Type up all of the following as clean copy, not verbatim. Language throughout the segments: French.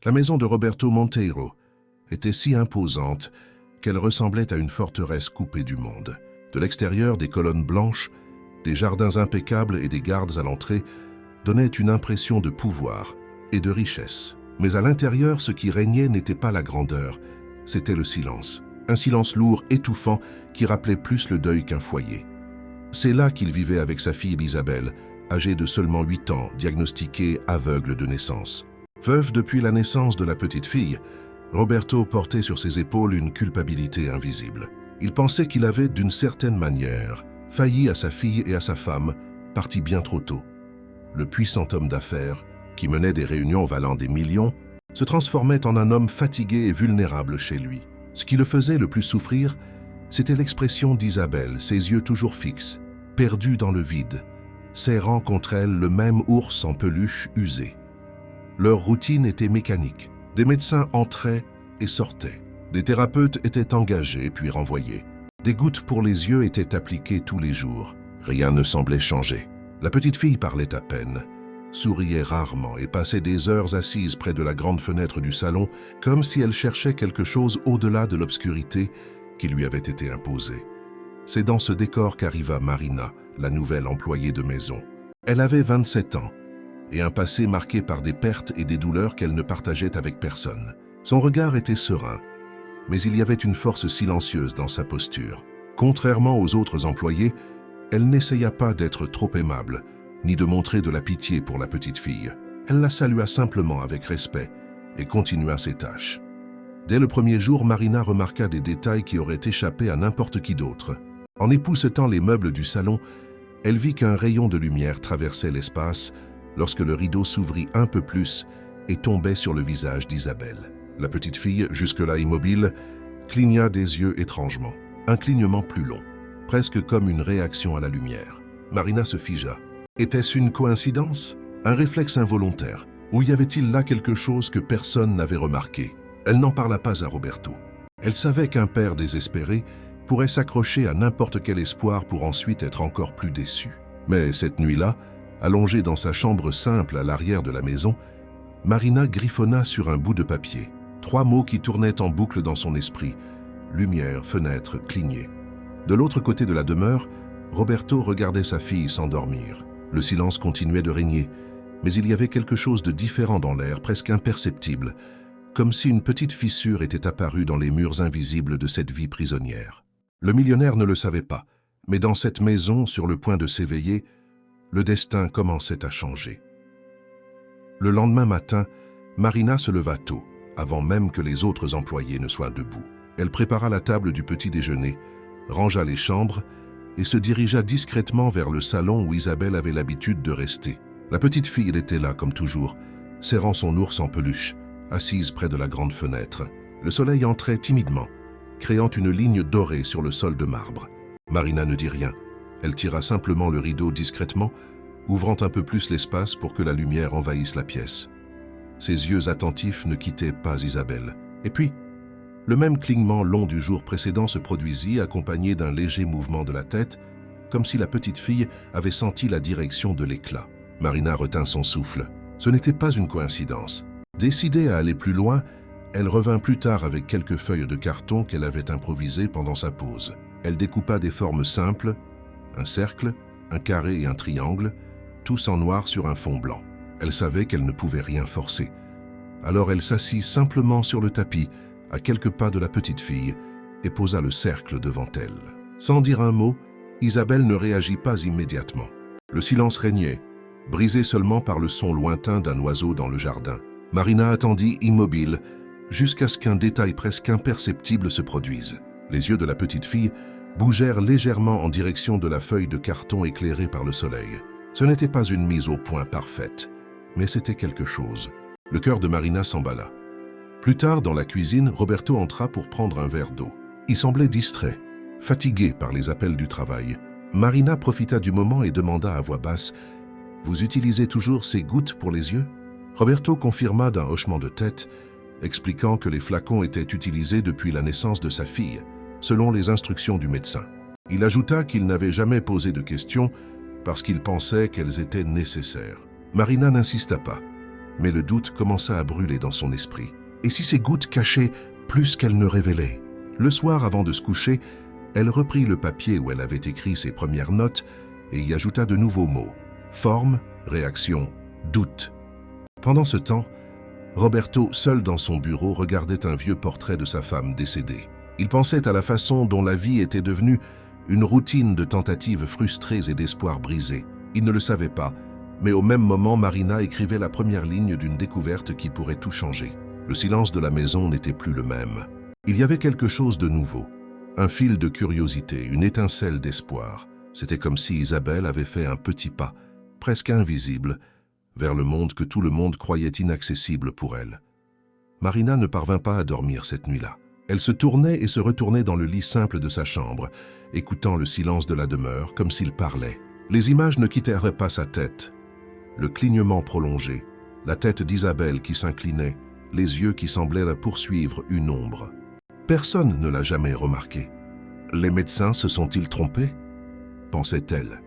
La maison de Roberto Monteiro était si imposante qu'elle ressemblait à une forteresse coupée du monde. De l'extérieur, des colonnes blanches, des jardins impeccables et des gardes à l'entrée donnaient une impression de pouvoir et de richesse. Mais à l'intérieur, ce qui régnait n'était pas la grandeur, c'était le silence. Un silence lourd, étouffant, qui rappelait plus le deuil qu'un foyer. C'est là qu'il vivait avec sa fille Isabelle, âgée de seulement 8 ans, diagnostiquée aveugle de naissance. Veuve depuis la naissance de la petite fille, Roberto portait sur ses épaules une culpabilité invisible. Il pensait qu'il avait, d'une certaine manière, failli à sa fille et à sa femme, parti bien trop tôt. Le puissant homme d'affaires, qui menait des réunions valant des millions, se transformait en un homme fatigué et vulnérable chez lui. Ce qui le faisait le plus souffrir, c'était l'expression d'Isabelle, ses yeux toujours fixes, perdus dans le vide, serrant contre elle le même ours en peluche usé. Leur routine était mécanique. Des médecins entraient et sortaient. Des thérapeutes étaient engagés puis renvoyés. Des gouttes pour les yeux étaient appliquées tous les jours. Rien ne semblait changer. La petite fille parlait à peine, souriait rarement et passait des heures assise près de la grande fenêtre du salon, comme si elle cherchait quelque chose au-delà de l'obscurité qui lui avait été imposée. C'est dans ce décor qu'arriva Marina, la nouvelle employée de maison. Elle avait 27 ans et un passé marqué par des pertes et des douleurs qu'elle ne partageait avec personne. Son regard était serein, mais il y avait une force silencieuse dans sa posture. Contrairement aux autres employés, elle n'essaya pas d'être trop aimable, ni de montrer de la pitié pour la petite fille. Elle la salua simplement avec respect et continua ses tâches. Dès le premier jour, Marina remarqua des détails qui auraient échappé à n'importe qui d'autre. En époussetant les meubles du salon, elle vit qu'un rayon de lumière traversait l'espace lorsque le rideau s'ouvrit un peu plus et tombait sur le visage d'Isabelle. La petite fille, jusque-là immobile, cligna des yeux étrangement. Un clignement plus long, presque comme une réaction à la lumière. Marina se figea. Était-ce une coïncidence? Un réflexe involontaire? Ou y avait-il là quelque chose que personne n'avait remarqué? Elle n'en parla pas à Roberto. Elle savait qu'un père désespéré pourrait s'accrocher à n'importe quel espoir pour ensuite être encore plus déçu. Mais cette nuit-là, allongée dans sa chambre simple à l'arrière de la maison, Marina griffonna sur un bout de papier. 3 mots qui tournaient en boucle dans son esprit. Lumière, fenêtre, clignée. De l'autre côté de la demeure, Roberto regardait sa fille s'endormir. Le silence continuait de régner, mais il y avait quelque chose de différent dans l'air, presque imperceptible, comme si une petite fissure était apparue dans les murs invisibles de cette vie prisonnière. Le millionnaire ne le savait pas, mais dans cette maison, sur le point de s'éveiller, le destin commençait à changer. Le lendemain matin, Marina se leva tôt, avant même que les autres employés ne soient debout. Elle prépara la table du petit déjeuner, rangea les chambres et se dirigea discrètement vers le salon où Isabelle avait l'habitude de rester. La petite fille était là, comme toujours, serrant son ours en peluche, assise près de la grande fenêtre. Le soleil entrait timidement, créant une ligne dorée sur le sol de marbre. Marina ne dit rien. Elle tira simplement le rideau discrètement, ouvrant un peu plus l'espace pour que la lumière envahisse la pièce. Ses yeux attentifs ne quittaient pas Isabelle. Et puis, le même clignement long du jour précédent se produisit, accompagné d'un léger mouvement de la tête, comme si la petite fille avait senti la direction de l'éclat. Marina retint son souffle. Ce n'était pas une coïncidence. Décidée à aller plus loin, elle revint plus tard avec quelques feuilles de carton qu'elle avait improvisées pendant sa pause. Elle découpa des formes simples, un cercle, un carré et un triangle, tous en noir sur un fond blanc. Elle savait qu'elle ne pouvait rien forcer. Alors elle s'assit simplement sur le tapis, à quelques pas de la petite fille, et posa le cercle devant elle. Sans dire un mot, Isabelle ne réagit pas immédiatement. Le silence régnait, brisé seulement par le son lointain d'un oiseau dans le jardin. Marina attendit immobile, jusqu'à ce qu'un détail presque imperceptible se produise. Les yeux de la petite fille bougèrent légèrement en direction de la feuille de carton éclairée par le soleil. Ce n'était pas une mise au point parfaite, mais c'était quelque chose. Le cœur de Marina s'emballa. Plus tard, dans la cuisine, Roberto entra pour prendre un verre d'eau. Il semblait distrait, fatigué par les appels du travail. Marina profita du moment et demanda à voix basse « Vous utilisez toujours ces gouttes pour les yeux ?» Roberto confirma d'un hochement de tête, expliquant que les flacons étaient utilisés depuis la naissance de sa fille, selon les instructions du médecin. Il ajouta qu'il n'avait jamais posé de questions parce qu'il pensait qu'elles étaient nécessaires. Marina n'insista pas, Mais le doute commença à brûler dans son esprit. Et si ces gouttes cachaient plus qu'elles ne révélaient? Le soir, avant de se coucher, elle reprit le papier où elle avait écrit ses premières notes et y ajouta de nouveaux mots. Forme, réaction, doute. Pendant ce temps, Roberto, seul dans son bureau, regardait un vieux portrait de sa femme décédée. Il pensait à la façon dont la vie était devenue une routine de tentatives frustrées et d'espoirs brisés. Il ne le savait pas, mais au même moment, Marina écrivait la première ligne d'une découverte qui pourrait tout changer. Le silence de la maison n'était plus le même. Il y avait quelque chose de nouveau. Un fil de curiosité, une étincelle d'espoir. C'était comme si Isabelle avait fait un petit pas, presque invisible, vers le monde que tout le monde croyait inaccessible pour elle. Marina ne parvint pas à dormir cette nuit-là. Elle se tournait et se retournait dans le lit simple de sa chambre, écoutant le silence de la demeure comme s'il parlait. Les images ne quittèrent pas sa tête. Le clignement prolongé, la tête d'Isabelle qui s'inclinait, les yeux qui semblaient la poursuivre une ombre. Personne ne l'a jamais remarqué. Les médecins se sont-ils trompés? Pensait-elle.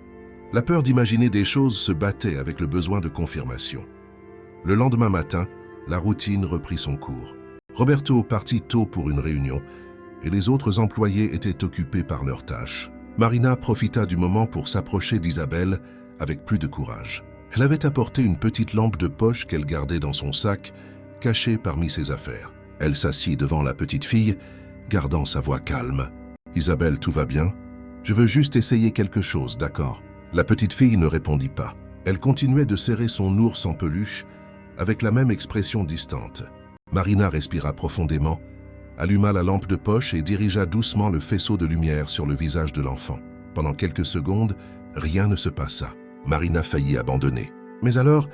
La peur d'imaginer des choses se battait avec le besoin de confirmation. Le lendemain matin, la routine reprit son cours. Roberto partit tôt pour une réunion et les autres employés étaient occupés par leurs tâches. Marina profita du moment pour s'approcher d'Isabelle avec plus de courage. Elle avait apporté une petite lampe de poche qu'elle gardait dans son sac, cachée parmi ses affaires. Elle s'assit devant la petite fille, gardant sa voix calme. « Isabelle, tout va bien? Je veux juste essayer quelque chose, d'accord ?» La petite fille ne répondit pas. Elle continuait de serrer son ours en peluche avec la même expression distante. Marina respira profondément, alluma la lampe de poche et dirigea doucement le faisceau de lumière sur le visage de l'enfant. Pendant quelques secondes, rien ne se passa. Marina faillit abandonner. Mais alors,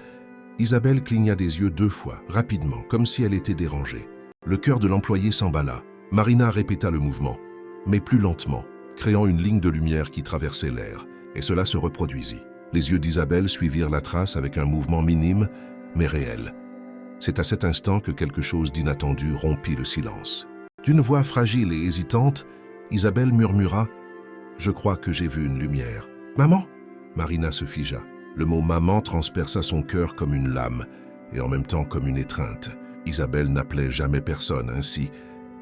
Isabelle cligna des yeux 2 fois, rapidement, comme si elle était dérangée. Le cœur de l'employé s'emballa. Marina répéta le mouvement, mais plus lentement, créant une ligne de lumière qui traversait l'air, et cela se reproduisit. Les yeux d'Isabelle suivirent la trace avec un mouvement minime, mais réel. C'est à cet instant que quelque chose d'inattendu rompit le silence. D'une voix fragile et hésitante, Isabelle murmura « Je crois que j'ai vu une lumière. »« Maman ?» Marina se figea. Le mot « maman » transperça son cœur comme une lame, et en même temps comme une étreinte. Isabelle n'appelait jamais personne ainsi.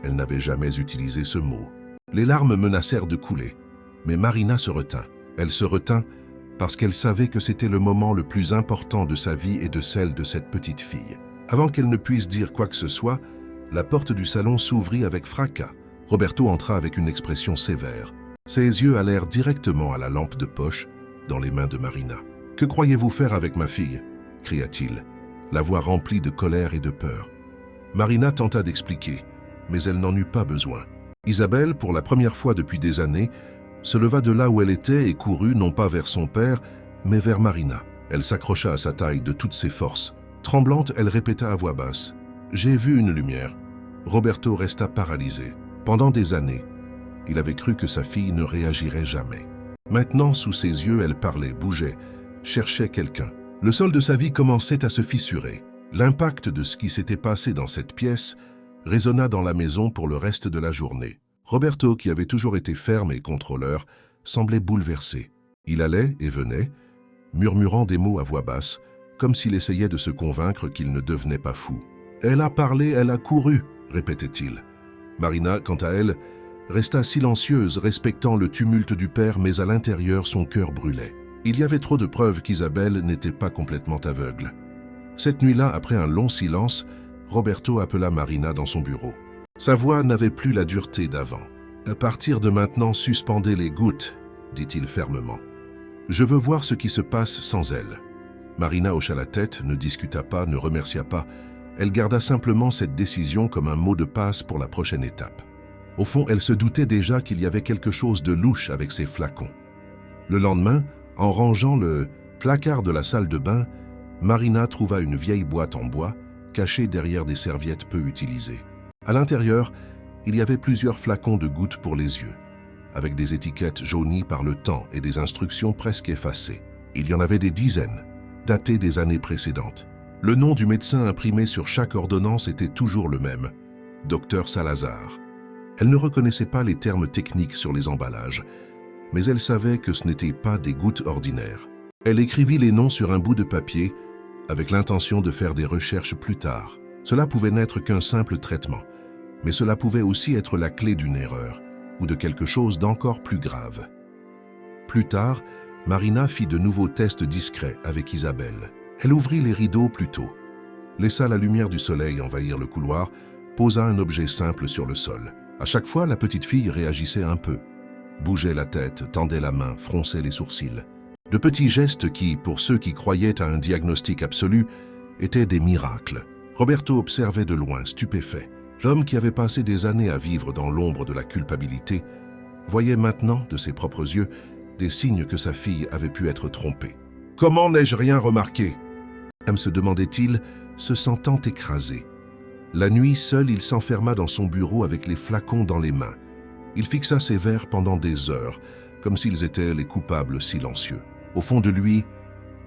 Elle n'avait jamais utilisé ce mot. Les larmes menacèrent de couler, mais Marina se retint. Elle se retint parce qu'elle savait que c'était le moment le plus important de sa vie et de celle de cette petite fille. Avant qu'elle ne puisse dire quoi que ce soit, la porte du salon s'ouvrit avec fracas. Roberto entra avec une expression sévère. Ses yeux allèrent directement à la lampe de poche dans les mains de Marina. « Que croyez-vous faire avec ma fille » cria-t-il, la voix remplie de colère et de peur. Marina tenta d'expliquer, mais elle n'en eut pas besoin. Isabelle, pour la première fois depuis des années, se leva de là où elle était et courut non pas vers son père, mais vers Marina. Elle s'accrocha à sa taille de toutes ses forces. Tremblante, elle répéta à voix basse « J'ai vu une lumière ». Roberto resta paralysé. Pendant des années, il avait cru que sa fille ne réagirait jamais. Maintenant, sous ses yeux, elle parlait, bougeait, cherchait quelqu'un. Le sol de sa vie commençait à se fissurer. L'impact de ce qui s'était passé dans cette pièce résonna dans la maison pour le reste de la journée. Roberto, qui avait toujours été ferme et contrôleur, semblait bouleversé. Il allait et venait, murmurant des mots à voix basse, comme s'il essayait de se convaincre qu'il ne devenait pas fou. « Elle a parlé, elle a couru », répétait-il. Marina, quant à elle, resta silencieuse, respectant le tumulte du père, mais à l'intérieur, son cœur brûlait. Il y avait trop de preuves qu'Isabelle n'était pas complètement aveugle. Cette nuit-là, après un long silence, Roberto appela Marina dans son bureau. Sa voix n'avait plus la dureté d'avant. « À partir de maintenant, suspendez les gouttes », dit-il fermement. « Je veux voir ce qui se passe sans elle. » Marina hocha la tête, ne discuta pas, ne remercia pas. Elle garda simplement cette décision comme un mot de passe pour la prochaine étape. Au fond, elle se doutait déjà qu'il y avait quelque chose de louche avec ces flacons. Le lendemain, en rangeant le placard de la salle de bain, Marina trouva une vieille boîte en bois, cachée derrière des serviettes peu utilisées. À l'intérieur, il y avait plusieurs flacons de gouttes pour les yeux, avec des étiquettes jaunies par le temps et des instructions presque effacées. Il y en avait des dizaines, datées des années précédentes. Le nom du médecin imprimé sur chaque ordonnance était toujours le même, Dr Salazar. Elle ne reconnaissait pas les termes techniques sur les emballages, mais elle savait que ce n'étaient pas des gouttes ordinaires. Elle écrivit les noms sur un bout de papier avec l'intention de faire des recherches plus tard. Cela pouvait n'être qu'un simple traitement, mais cela pouvait aussi être la clé d'une erreur ou de quelque chose d'encore plus grave. Plus tard, Marina fit de nouveaux tests discrets avec Isabelle. Elle ouvrit les rideaux plus tôt, laissa la lumière du soleil envahir le couloir, posa un objet simple sur le sol. À chaque fois, la petite fille réagissait un peu, bougeait la tête, tendait la main, fronçait les sourcils. De petits gestes qui, pour ceux qui croyaient à un diagnostic absolu, étaient des miracles. Roberto observait de loin, stupéfait. L'homme qui avait passé des années à vivre dans l'ombre de la culpabilité voyait maintenant, de ses propres yeux, des signes que sa fille avait pu être trompée. « Comment n'ai-je rien remarqué ?» se demandait-il, se sentant écrasé. La nuit, seul, il s'enferma dans son bureau avec les flacons dans les mains. Il fixa ses verres pendant des heures, comme s'ils étaient les coupables silencieux. Au fond de lui,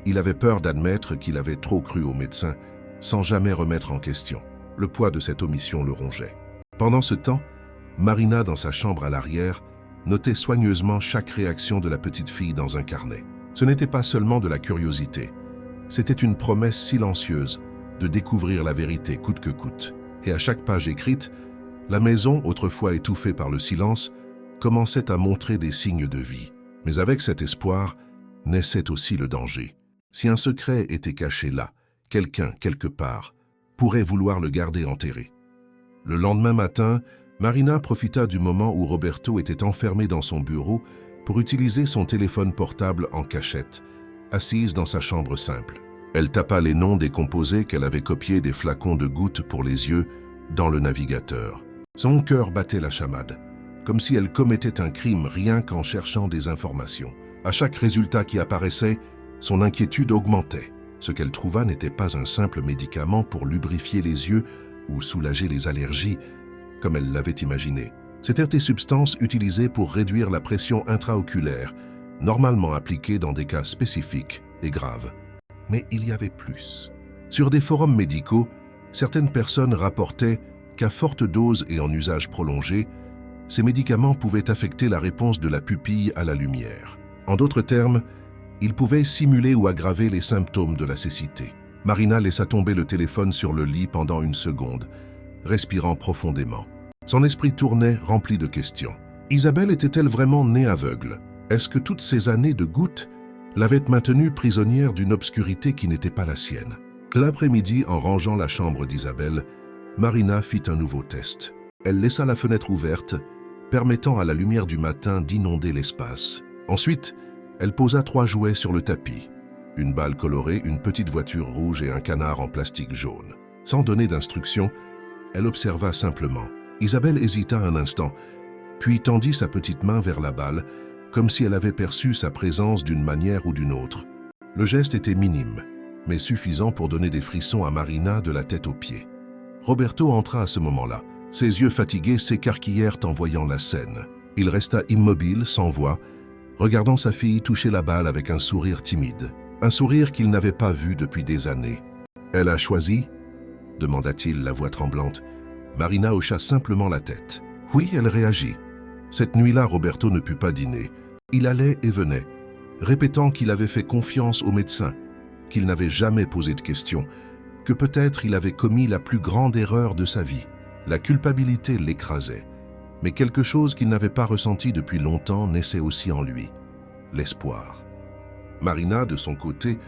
il avait peur d'admettre qu'il avait trop cru au médecin, sans jamais remettre en question. Le poids de cette omission le rongeait. Pendant ce temps, Marina, dans sa chambre à l'arrière, notait soigneusement chaque réaction de la petite fille dans un carnet. Ce n'était pas seulement de la curiosité, c'était une promesse silencieuse de découvrir la vérité coûte que coûte. Et à chaque page écrite, la maison, autrefois étouffée par le silence, commençait à montrer des signes de vie. Mais avec cet espoir, naissait aussi le danger. Si un secret était caché là, quelqu'un, quelque part, pourrait vouloir le garder enterré. Le lendemain matin, Marina profita du moment où Roberto était enfermé dans son bureau pour utiliser son téléphone portable en cachette, assise dans sa chambre simple. Elle tapa les noms des composés qu'elle avait copiés des flacons de gouttes pour les yeux dans le navigateur. Son cœur battait la chamade, comme si elle commettait un crime rien qu'en cherchant des informations. À chaque résultat qui apparaissait, son inquiétude augmentait. Ce qu'elle trouva n'était pas un simple médicament pour lubrifier les yeux ou soulager les allergies, comme elle l'avait imaginé. C'étaient des substances utilisées pour réduire la pression intraoculaire, normalement appliquée dans des cas spécifiques et graves. Mais il y avait plus. Sur des forums médicaux, certaines personnes rapportaient qu'à forte dose et en usage prolongé, ces médicaments pouvaient affecter la réponse de la pupille à la lumière. En d'autres termes, ils pouvaient simuler ou aggraver les symptômes de la cécité. Marina laissa tomber le téléphone sur le lit pendant une seconde, respirant profondément. Son esprit tournait, rempli de questions. Isabelle était-elle vraiment née aveugle? Est-ce que toutes ces années de gouttes l'avaient maintenue prisonnière d'une obscurité qui n'était pas la sienne? L'après-midi, en rangeant la chambre d'Isabelle, Marina fit un nouveau test. Elle laissa la fenêtre ouverte, permettant à la lumière du matin d'inonder l'espace. Ensuite, elle posa 3 jouets sur le tapis. Une balle colorée, une petite voiture rouge et un canard en plastique jaune. Sans donner d'instructions, elle observa simplement. Isabelle hésita un instant, puis tendit sa petite main vers la balle, comme si elle avait perçu sa présence d'une manière ou d'une autre. Le geste était minime, mais suffisant pour donner des frissons à Marina de la tête aux pieds. Roberto entra à ce moment-là. Ses yeux fatigués s'écarquillèrent en voyant la scène. Il resta immobile, sans voix, regardant sa fille toucher la balle avec un sourire timide. Un sourire qu'il n'avait pas vu depuis des années. « Elle a choisi ?» demanda-t-il, la voix tremblante. Marina hocha simplement la tête. Oui, elle réagit. Cette nuit-là, Roberto ne put pas dîner. Il allait et venait, répétant qu'il avait fait confiance au médecin, qu'il n'avait jamais posé de questions, que peut-être il avait commis la plus grande erreur de sa vie. La culpabilité l'écrasait, mais quelque chose qu'il n'avait pas ressenti depuis longtemps naissait aussi en lui, l'espoir. Marina, de son côté,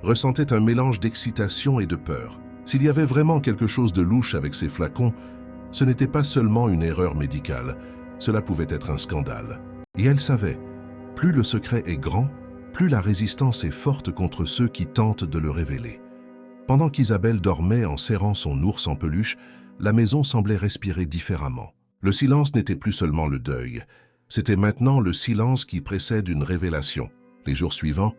ressentait un mélange d'excitation et de peur. S'il y avait vraiment quelque chose de louche avec ces flacons, ce n'était pas seulement une erreur médicale, cela pouvait être un scandale. Et elle savait, plus le secret est grand, plus la résistance est forte contre ceux qui tentent de le révéler. Pendant qu'Isabelle dormait en serrant son ours en peluche, la maison semblait respirer différemment. Le silence n'était plus seulement le deuil, c'était maintenant le silence qui précède une révélation. Les jours suivants,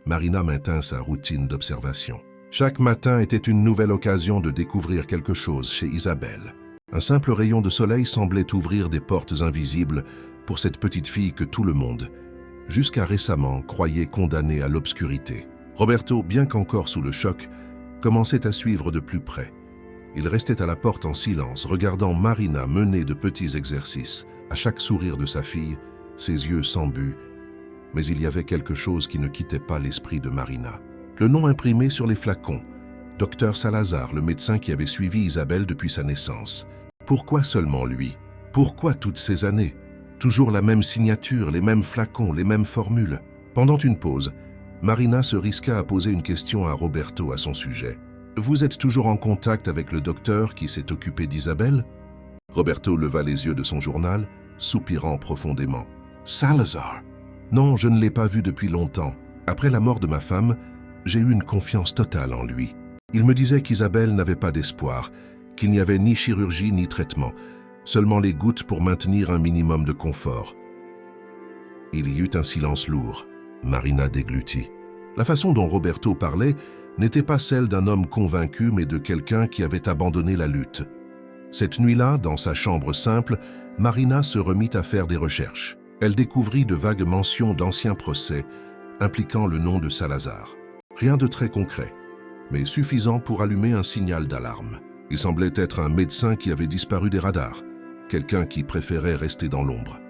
Marina maintint sa routine d'observation. Chaque matin était une nouvelle occasion de découvrir quelque chose chez Isabelle. Un simple rayon de soleil semblait ouvrir des portes invisibles pour cette petite fille que tout le monde, jusqu'à récemment, croyait condamnée à l'obscurité. Roberto, bien qu'encore sous le choc, commençait à suivre de plus près. Il restait à la porte en silence, regardant Marina mener de petits exercices. À chaque sourire de sa fille, ses yeux s'embuent, mais il y avait quelque chose qui ne quittait pas l'esprit de Marina. Le nom imprimé sur les flacons. Docteur Salazar, le médecin qui avait suivi Isabelle depuis sa naissance. Pourquoi seulement lui? Pourquoi toutes ces années? Toujours la même signature, les mêmes flacons, les mêmes formules. Pendant une pause, Marina se risqua à poser une question à Roberto à son sujet. « Vous êtes toujours en contact avec le docteur qui s'est occupé d'Isabelle » Roberto leva les yeux de son journal, soupirant profondément. « Salazar ! Non, je ne l'ai pas vu depuis longtemps. Après la mort de ma femme, j'ai eu une confiance totale en lui. Il me disait qu'Isabelle n'avait pas d'espoir, qu'il n'y avait ni chirurgie ni traitement, seulement les gouttes pour maintenir un minimum de confort. » Il y eut un silence lourd. Marina déglutit. La façon dont Roberto parlait n'était pas celle d'un homme convaincu, mais de quelqu'un qui avait abandonné la lutte. Cette nuit-là, dans sa chambre simple, Marina se remit à faire des recherches. Elle découvrit de vagues mentions d'anciens procès impliquant le nom de Salazar. Rien de très concret, mais suffisant pour allumer un signal d'alarme. Il semblait être un médecin qui avait disparu des radars, quelqu'un qui préférait rester dans l'ombre.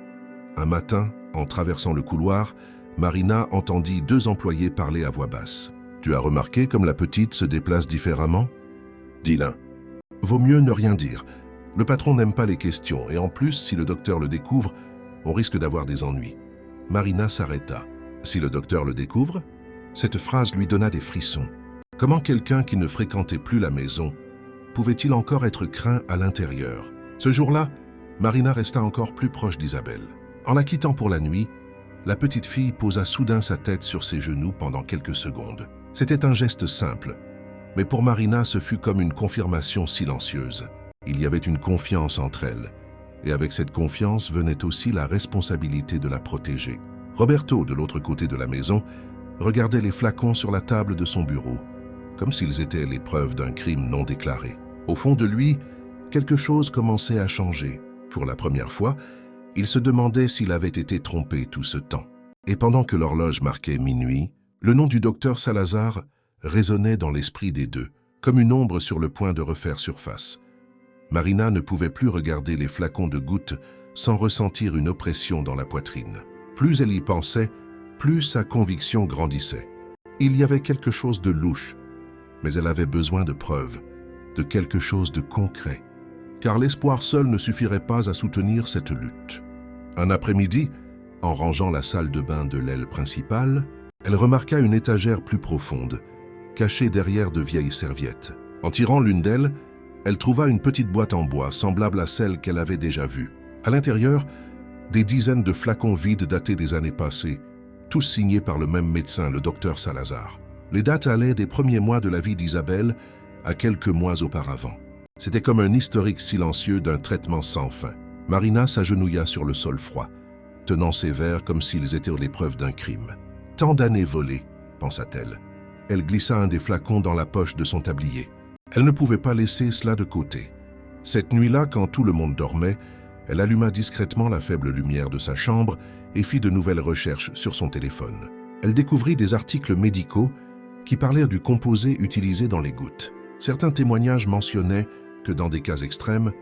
Un matin, en traversant le couloir, Marina entendit 2 employés parler à voix basse. « Tu as remarqué comme la petite se déplace différemment ?» dit l'un. « Vaut mieux ne rien dire. Le patron n'aime pas les questions, et en plus, si le docteur le découvre, on risque d'avoir des ennuis. » Marina s'arrêta. « Si le docteur le découvre ?» Cette phrase lui donna des frissons. Comment quelqu'un qui ne fréquentait plus la maison pouvait-il encore être craint à l'intérieur? Ce jour-là, Marina resta encore plus proche d'Isabelle. En la quittant pour la nuit, la petite fille posa soudain sa tête sur ses genoux pendant quelques secondes. C'était un geste simple, mais pour Marina, ce fut comme une confirmation silencieuse. Il y avait une confiance entre elles, et avec cette confiance venait aussi la responsabilité de la protéger. Roberto, de l'autre côté de la maison, regardait les flacons sur la table de son bureau, comme s'ils étaient les preuves d'un crime non déclaré. Au fond de lui, quelque chose commençait à changer. Pour la première fois, il se demandait s'il avait été trompé tout ce temps. Et pendant que l'horloge marquait minuit, le nom du docteur Salazar résonnait dans l'esprit des deux, comme une ombre sur le point de refaire surface. Marina ne pouvait plus regarder les flacons de gouttes sans ressentir une oppression dans la poitrine. Plus elle y pensait, plus sa conviction grandissait. Il y avait quelque chose de louche, mais elle avait besoin de preuves, de quelque chose de concret, car l'espoir seul ne suffirait pas à soutenir cette lutte. Un après-midi, en rangeant la salle de bain de l'aile principale, elle remarqua une étagère plus profonde, cachée derrière de vieilles serviettes. En tirant l'une d'elles, elle trouva une petite boîte en bois semblable à celle qu'elle avait déjà vue. À l'intérieur, des dizaines de flacons vides datés des années passées, tous signés par le même médecin, le docteur Salazar. Les dates allaient des premiers mois de la vie d'Isabelle à quelques mois auparavant. C'était comme un historique silencieux d'un traitement sans fin. Marina s'agenouilla sur le sol froid, tenant ses verres comme s'ils étaient l'épreuve d'un crime. Tant d'années volées, pensa-t-elle. Elle glissa un des flacons dans la poche de son tablier. Elle ne pouvait pas laisser cela de côté. Cette nuit-là, quand tout le monde dormait, elle alluma discrètement la faible lumière de sa chambre et fit de nouvelles recherches sur son téléphone. Elle découvrit des articles médicaux qui parlaient du composé utilisé dans les gouttes. Certains témoignages mentionnaient que dans des cas extrêmes,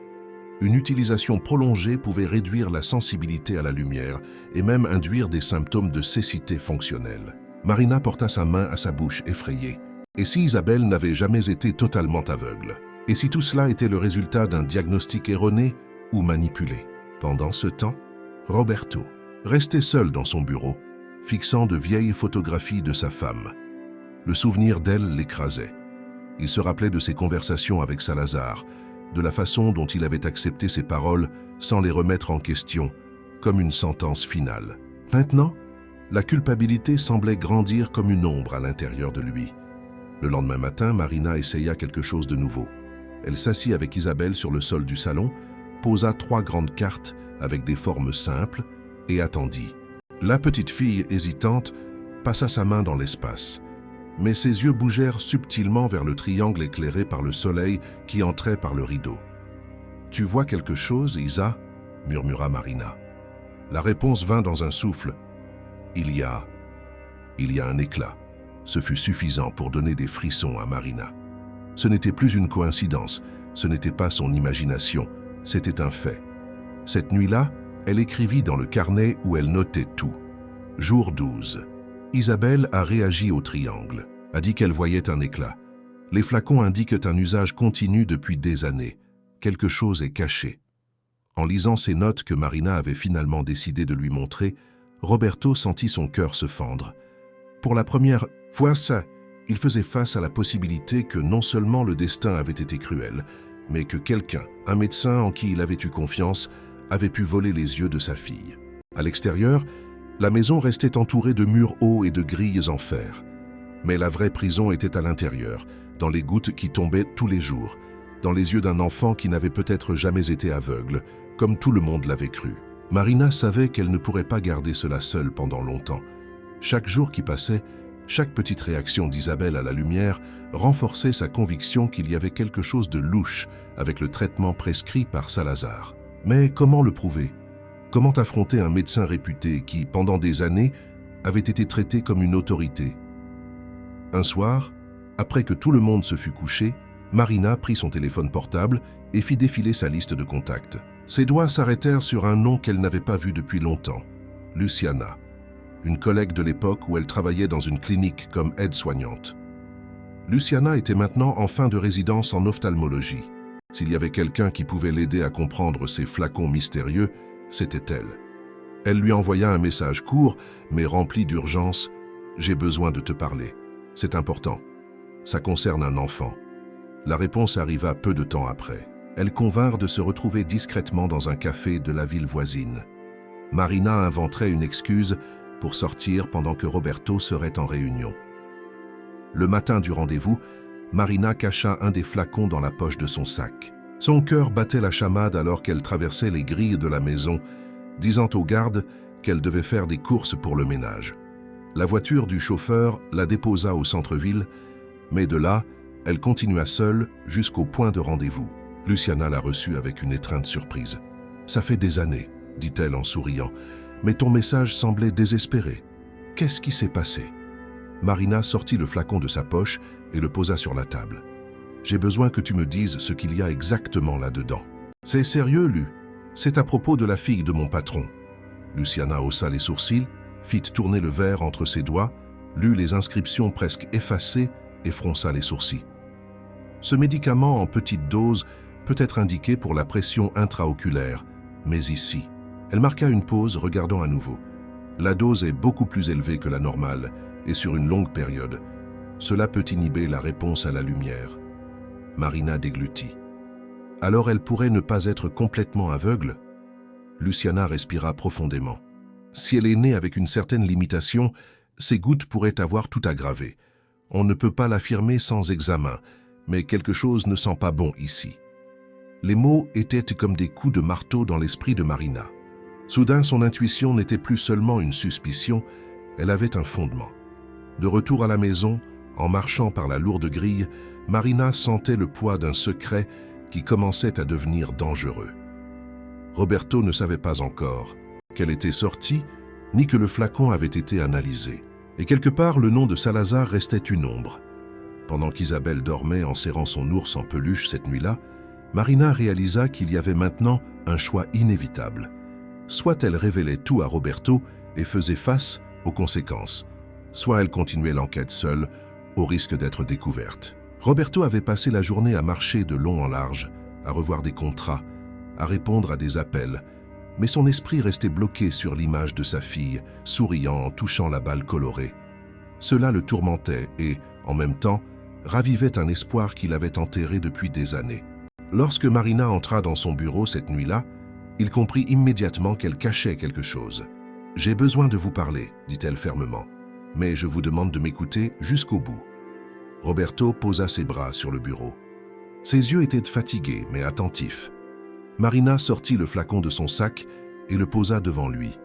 une utilisation prolongée pouvait réduire la sensibilité à la lumière et même induire des symptômes de cécité fonctionnelle. Marina porta sa main à sa bouche effrayée. Et si Isabelle n'avait jamais été totalement aveugle? Et si tout cela était le résultat d'un diagnostic erroné ou manipulé? Pendant ce temps, Roberto restait seul dans son bureau, fixant de vieilles photographies de sa femme. Le souvenir d'elle l'écrasait. Il se rappelait de ses conversations avec Salazar, de la façon dont il avait accepté ses paroles sans les remettre en question, comme une sentence finale. Maintenant, la culpabilité semblait grandir comme une ombre à l'intérieur de lui. Le lendemain matin, Marina essaya quelque chose de nouveau. Elle s'assit avec Isabelle sur le sol du salon, posa 3 grandes cartes avec des formes simples et attendit. La petite fille, hésitante, passa sa main dans l'espace. Mais ses yeux bougèrent subtilement vers le triangle éclairé par le soleil qui entrait par le rideau. « Tu vois quelque chose, Isa ?» murmura Marina. La réponse vint dans un souffle. « Il y a un éclat. » Ce fut suffisant pour donner des frissons à Marina. Ce n'était plus une coïncidence, ce n'était pas son imagination, c'était un fait. Cette nuit-là, elle écrivit dans le carnet où elle notait tout. Jour 12. Isabelle a réagi au triangle. a dit qu'elle voyait un éclat. Les flacons indiquent un usage continu depuis des années. Quelque chose est caché. En lisant ces notes que Marina avait finalement décidé de lui montrer, Roberto sentit son cœur se fendre. Pour la première fois, il faisait face à la possibilité que non seulement le destin avait été cruel, mais que quelqu'un, un médecin en qui il avait eu confiance, avait pu voler les yeux de sa fille. À l'extérieur, la maison restait entourée de murs hauts et de grilles en fer. Mais la vraie prison était à l'intérieur, dans les gouttes qui tombaient tous les jours, dans les yeux d'un enfant qui n'avait peut-être jamais été aveugle, comme tout le monde l'avait cru. Marina savait qu'elle ne pourrait pas garder cela seule pendant longtemps. Chaque jour qui passait, chaque petite réaction d'Isabelle à la lumière renforçait sa conviction qu'il y avait quelque chose de louche avec le traitement prescrit par Salazar. Mais comment le prouver? Comment affronter un médecin réputé qui, pendant des années, avait été traité comme une autorité? Un soir, après que tout le monde se fut couché, Marina prit son téléphone portable et fit défiler sa liste de contacts. Ses doigts s'arrêtèrent sur un nom qu'elle n'avait pas vu depuis longtemps, Luciana, une collègue de l'époque où elle travaillait dans une clinique comme aide-soignante. Luciana était maintenant en fin de résidence en ophtalmologie. S'il y avait quelqu'un qui pouvait l'aider à comprendre ces flacons mystérieux, c'était elle. Elle lui envoya un message court, mais rempli d'urgence. « J'ai besoin de te parler. C'est important. Ça concerne un enfant. » La réponse arriva peu de temps après. Elles convinrent de se retrouver discrètement dans un café de la ville voisine. Marina inventerait une excuse pour sortir pendant que Roberto serait en réunion. Le matin du rendez-vous, Marina cacha un des flacons dans la poche de son sac. Son cœur battait la chamade alors qu'elle traversait les grilles de la maison, disant aux gardes qu'elle devait faire des courses pour le ménage. La voiture du chauffeur la déposa au centre-ville, mais de là, elle continua seule jusqu'au point de rendez-vous. Luciana la reçut avec une étreinte surprise. « Ça fait des années, » dit-elle en souriant, « mais ton message semblait désespéré. Qu'est-ce qui s'est passé ?» Marina sortit le flacon de sa poche et le posa sur la table. « J'ai besoin que tu me dises ce qu'il y a exactement là-dedans. »« C'est sérieux, Lu. C'est à propos de la fille de mon patron. » Luciana haussa les sourcils, fit tourner le verre entre ses doigts, lut les inscriptions presque effacées et fronça les sourcils. « Ce médicament en petite dose peut être indiqué pour la pression intraoculaire, mais ici. » Elle marqua une pause, regardant à nouveau. « La dose est beaucoup plus élevée que la normale, et sur une longue période. Cela peut inhiber la réponse à la lumière. » Marina déglutit. « Alors elle pourrait ne pas être complètement aveugle ?» Luciana respira profondément. « Si elle est née avec une certaine limitation, ces gouttes pourraient avoir tout aggravé. On ne peut pas l'affirmer sans examen, mais quelque chose ne sent pas bon ici. » Les mots étaient comme des coups de marteau dans l'esprit de Marina. Soudain, son intuition n'était plus seulement une suspicion, elle avait un fondement. De retour à la maison, en marchant par la lourde grille, Marina sentait le poids d'un secret qui commençait à devenir dangereux. Roberto ne savait pas encore qu'elle était sortie, ni que le flacon avait été analysé. Et quelque part, le nom de Salazar restait une ombre. Pendant qu'Isabelle dormait en serrant son ours en peluche cette nuit-là, Marina réalisa qu'il y avait maintenant un choix inévitable. Soit elle révélait tout à Roberto et faisait face aux conséquences, soit elle continuait l'enquête seule, au risque d'être découverte. Roberto avait passé la journée à marcher de long en large, à revoir des contrats, à répondre à des appels, mais son esprit restait bloqué sur l'image de sa fille, souriant en touchant la balle colorée. Cela le tourmentait et, en même temps, ravivait un espoir qu'il avait enterré depuis des années. Lorsque Marina entra dans son bureau cette nuit-là, il comprit immédiatement qu'elle cachait quelque chose. « J'ai besoin de vous parler, » dit-elle fermement, « mais je vous demande de m'écouter jusqu'au bout. » Roberto posa ses bras sur le bureau. Ses yeux étaient fatigués mais attentifs. Marina sortit le flacon de son sac et le posa devant lui.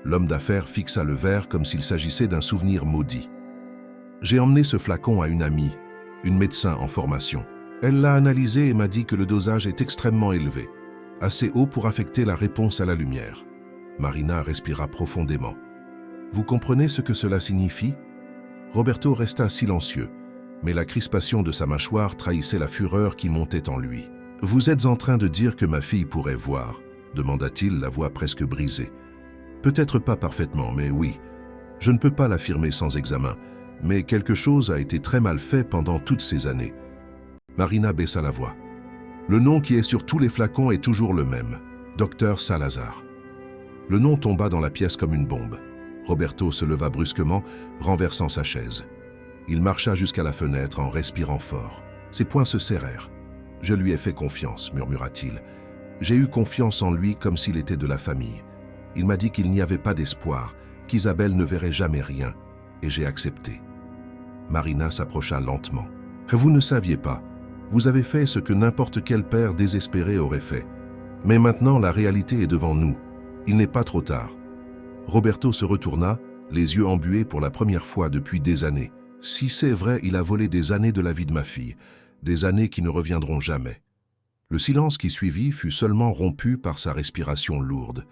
L'homme d'affaires fixa le verre comme s'il s'agissait d'un souvenir maudit. « J'ai emmené ce flacon à une amie, une médecin en formation. Elle l'a analysé et m'a dit que le dosage est extrêmement élevé, assez haut pour affecter la réponse à la lumière. » Marina respira profondément. « Vous comprenez ce que cela signifie ?» Roberto resta silencieux, mais la crispation de sa mâchoire trahissait la fureur qui montait en lui. « Vous êtes en train de dire que ma fille pourrait voir ?» demanda-t-il, la voix presque brisée. « Peut-être pas parfaitement, mais oui. Je ne peux pas l'affirmer sans examen, Mais quelque chose a été très mal fait pendant toutes ces années. Marina baissa la voix. Le nom qui est sur tous les flacons est toujours le même, Dr Salazar. Le nom tomba dans la pièce comme une bombe. Roberto se leva brusquement, renversant sa chaise. Il marcha jusqu'à la fenêtre en respirant fort. Ses poings se serrèrent. « Je lui ai fait confiance », murmura-t-il. « J'ai eu confiance en lui comme s'il était de la famille. Il m'a dit qu'il n'y avait pas d'espoir, qu'Isabelle ne verrait jamais rien, et j'ai accepté. » Marina s'approcha lentement. « Vous ne saviez pas. Vous avez fait ce que n'importe quel père désespéré aurait fait. Mais maintenant, la réalité est devant nous. Il n'est pas trop tard. » Roberto se retourna, les yeux embués pour la première fois depuis des années. « Si c'est vrai, il a volé des années de la vie de ma fille, des années qui ne reviendront jamais. » Le silence qui suivit fut seulement rompu par sa respiration lourde.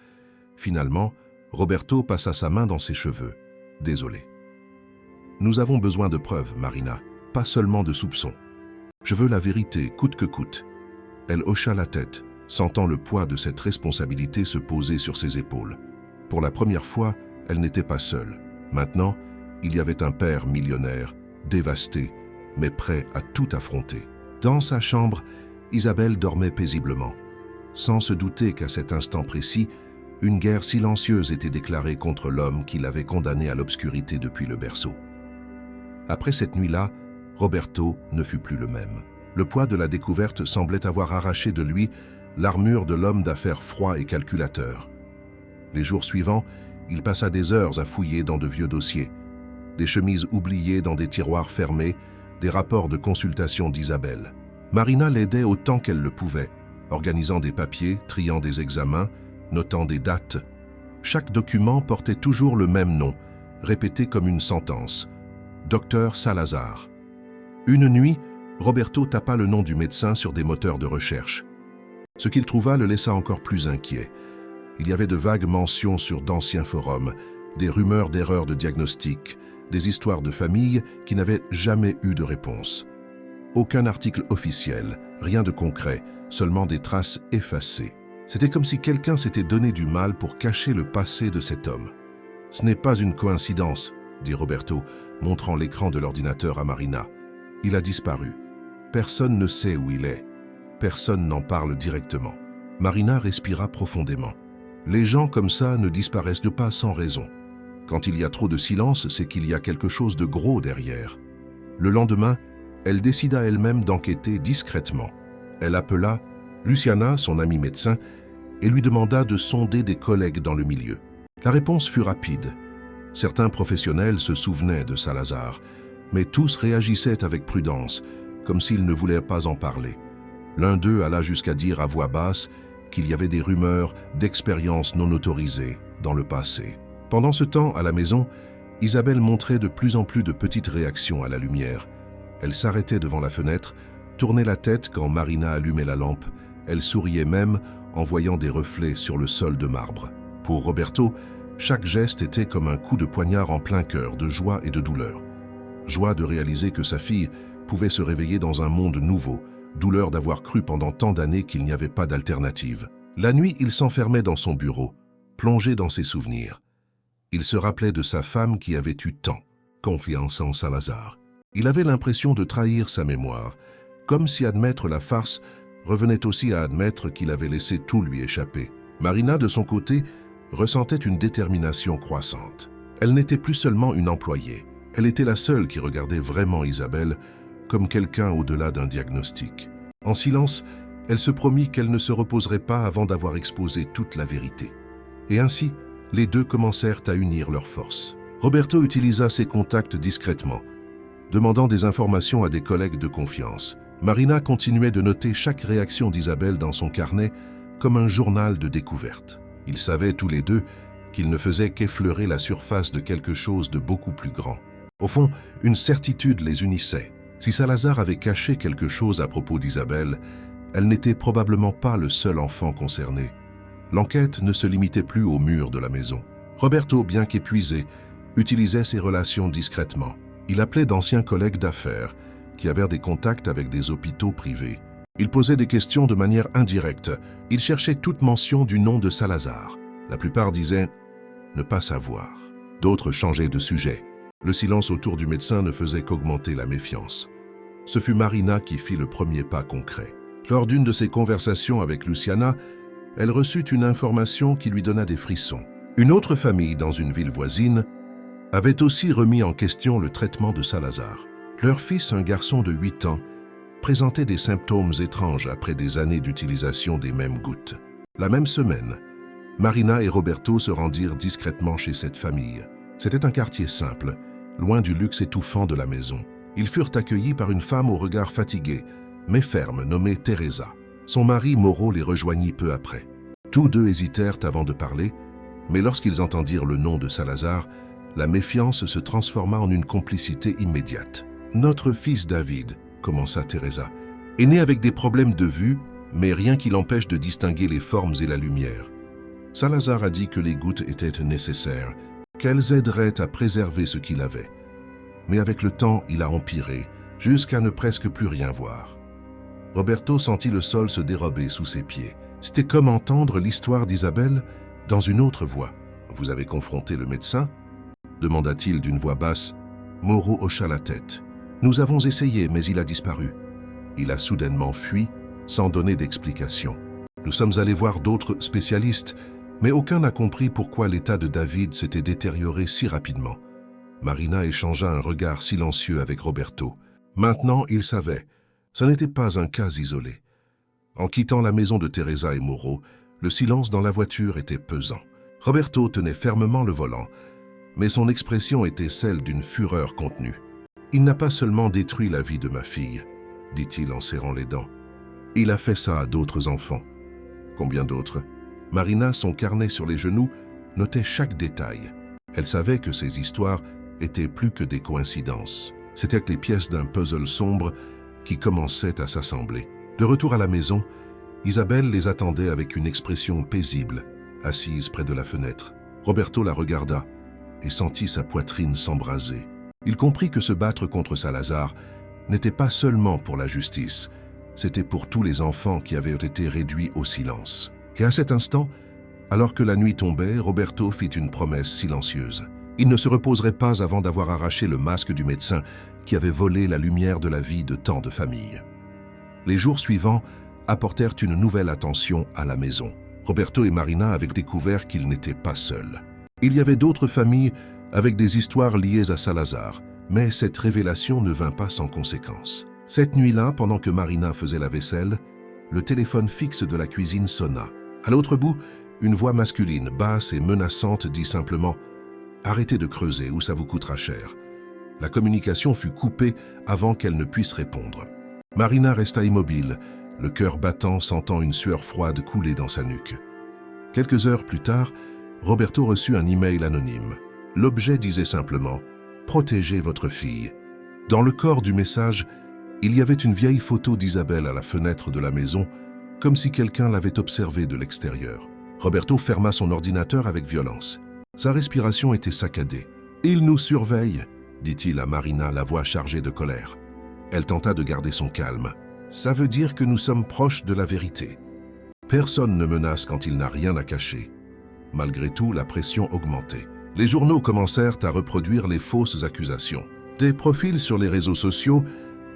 Finalement, Roberto passa sa main dans ses cheveux. « Désolé. »« Nous avons besoin de preuves, Marina, pas seulement de soupçons. Je veux la vérité, coûte que coûte. » Elle hocha la tête, sentant le poids de cette responsabilité se poser sur ses épaules. Pour la première fois, elle n'était pas seule. Maintenant, il y avait un père millionnaire, dévasté, mais prêt à tout affronter. Dans sa chambre, Isabelle dormait paisiblement, sans se douter qu'à cet instant précis, une guerre silencieuse était déclarée contre l'homme qui l'avait condamnée à l'obscurité depuis le berceau. Après cette nuit-là, Roberto ne fut plus le même. Le poids de la découverte semblait avoir arraché de lui l'armure de l'homme d'affaires froid et calculateur. Les jours suivants, il passa des heures à fouiller dans de vieux dossiers, des chemises oubliées dans des tiroirs fermés, des rapports de consultation d'Isabelle. Marina l'aidait autant qu'elle le pouvait, organisant des papiers, triant des examens, notant des dates. Chaque document portait toujours le même nom, répété comme une sentence. Dr Salazar. Une nuit, Roberto tapa le nom du médecin sur des moteurs de recherche. Ce qu'il trouva le laissa encore plus inquiet. Il y avait de vagues mentions sur d'anciens forums, des rumeurs d'erreurs de diagnostic, des histoires de famille qui n'avaient jamais eu de réponse. Aucun article officiel, rien de concret, seulement des traces effacées. C'était comme si quelqu'un s'était donné du mal pour cacher le passé de cet homme. « Ce n'est pas une coïncidence », dit Roberto, montrant l'écran de l'ordinateur à Marina. « Il a disparu. Personne ne sait où il est. Personne n'en parle directement. » Marina respira profondément. Les gens comme ça ne disparaissent pas sans raison. Quand il y a trop de silence, c'est qu'il y a quelque chose de gros derrière. Le lendemain, elle décida elle-même d'enquêter discrètement. Elle appela Luciana, son amie médecin, et lui demanda de sonder des collègues dans le milieu. La réponse fut rapide. Certains professionnels se souvenaient de Salazar, mais tous réagissaient avec prudence, comme s'ils ne voulaient pas en parler. L'un d'eux alla jusqu'à dire à voix basse qu'il y avait des rumeurs d'expériences non autorisées dans le passé. Pendant ce temps, à la maison, Isabelle montrait de plus en plus de petites réactions à la lumière. Elle s'arrêtait devant la fenêtre, tournait la tête quand Marina allumait la lampe. Elle souriait même en voyant des reflets sur le sol de marbre. Pour Roberto, chaque geste était comme un coup de poignard en plein cœur de joie et de douleur. Joie de réaliser que sa fille pouvait se réveiller dans un monde nouveau, douleur d'avoir cru pendant tant d'années qu'il n'y avait pas d'alternative. La nuit, il s'enfermait dans son bureau, plongé dans ses souvenirs. Il se rappelait de sa femme qui avait eu tant confiance en Salazar. Il avait l'impression de trahir sa mémoire, comme si admettre la farce revenait aussi à admettre qu'il avait laissé tout lui échapper. Marina, de son côté, ressentait une détermination croissante. Elle n'était plus seulement une employée. Elle était la seule qui regardait vraiment Isabelle comme quelqu'un au-delà d'un diagnostic. En silence, elle se promit qu'elle ne se reposerait pas avant d'avoir exposé toute la vérité. Et ainsi, les deux commencèrent à unir leurs forces. Roberto utilisa ses contacts discrètement, demandant des informations à des collègues de confiance. Marina continuait de noter chaque réaction d'Isabelle dans son carnet comme un journal de découverte. Ils savaient tous les deux qu'ils ne faisaient qu'effleurer la surface de quelque chose de beaucoup plus grand. Au fond, une certitude les unissait. Si Salazar avait caché quelque chose à propos d'Isabelle, elle n'était probablement pas le seul enfant concerné. L'enquête ne se limitait plus aux murs de la maison. Roberto, bien qu'épuisé, utilisait ses relations discrètement. Il appelait d'anciens collègues d'affaires qui avaient des contacts avec des hôpitaux privés. Il posait des questions de manière indirecte. Il cherchait toute mention du nom de Salazar. La plupart disaient « ne pas savoir ». D'autres changeaient de sujet. Le silence autour du médecin ne faisait qu'augmenter la méfiance. Ce fut Marina qui fit le premier pas concret. Lors d'une de ses conversations avec Luciana, elle reçut une information qui lui donna des frissons. Une autre famille dans une ville voisine avait aussi remis en question le traitement de Salazar. Leur fils, un garçon de 8 ans, présentait des symptômes étranges après des années d'utilisation des mêmes gouttes. La même semaine, Marina et Roberto se rendirent discrètement chez cette famille. C'était un quartier simple, loin du luxe étouffant de la maison. Ils furent accueillis par une femme au regard fatigué, mais ferme, nommée Teresa. Son mari, Mauro, les rejoignit peu après. Tous deux hésitèrent avant de parler, mais lorsqu'ils entendirent le nom de Salazar, la méfiance se transforma en une complicité immédiate. « Notre fils David, » commença Teresa, « est né avec des problèmes de vue, mais rien qui l'empêche de distinguer les formes et la lumière. Salazar a dit que les gouttes étaient nécessaires, qu'elles aideraient à préserver ce qu'il avait. Mais avec le temps, il a empiré, jusqu'à ne presque plus rien voir. » Roberto sentit le sol se dérober sous ses pieds. C'était comme entendre l'histoire d'Isabelle dans une autre voix. « Vous avez confronté le médecin ?» demanda-t-il d'une voix basse. Mauro hocha la tête. « Nous avons essayé, mais il a disparu. Il a soudainement fui, sans donner d'explication. Nous sommes allés voir d'autres spécialistes, mais aucun n'a compris pourquoi l'état de David s'était détérioré si rapidement. » Marina échangea un regard silencieux avec Roberto. Maintenant, il savait. Ce n'était pas un cas isolé. En quittant la maison de Teresa et Mauro, le silence dans la voiture était pesant. Roberto tenait fermement le volant, mais son expression était celle d'une fureur contenue. « Il n'a pas seulement détruit la vie de ma fille, » dit-il en serrant les dents. « Il a fait ça à d'autres enfants. » « Combien d'autres ?» Marina, son carnet sur les genoux, notait chaque détail. Elle savait que ces histoires étaient plus que des coïncidences. C'étaient les pièces d'un puzzle sombre qui commençait à s'assembler. De retour à la maison, Isabelle les attendait avec une expression paisible, assise près de la fenêtre. Roberto la regarda et sentit sa poitrine s'embraser. Il comprit que se battre contre Salazar n'était pas seulement pour la justice, c'était pour tous les enfants qui avaient été réduits au silence. Et à cet instant, alors que la nuit tombait, Roberto fit une promesse silencieuse. Il ne se reposerait pas avant d'avoir arraché le masque du médecin qui avait volé la lumière de la vie de tant de familles. Les jours suivants apportèrent une nouvelle attention à la maison. Roberto et Marina avaient découvert qu'ils n'étaient pas seuls. Il y avait d'autres familles avec des histoires liées à Salazar, mais cette révélation ne vint pas sans conséquence. Cette nuit-là, pendant que Marina faisait la vaisselle, le téléphone fixe de la cuisine sonna. À l'autre bout, une voix masculine, basse et menaçante, dit simplement « Arrêtez de creuser ou ça vous coûtera cher ». La communication fut coupée avant qu'elle ne puisse répondre. Marina resta immobile, le cœur battant, sentant une sueur froide couler dans sa nuque. Quelques heures plus tard, Roberto reçut un email anonyme. L'objet disait simplement « Protégez votre fille ». Dans le corps du message, il y avait une vieille photo d'Isabelle à la fenêtre de la maison, comme si quelqu'un l'avait observée de l'extérieur. Roberto ferma son ordinateur avec violence. Sa respiration était saccadée. « Il nous surveille », dit-il à Marina, la voix chargée de colère. Elle tenta de garder son calme. « Ça veut dire que nous sommes proches de la vérité. Personne ne menace quand il n'a rien à cacher. » Malgré tout, la pression augmentait. Les journaux commencèrent à reproduire les fausses accusations. Des profils sur les réseaux sociaux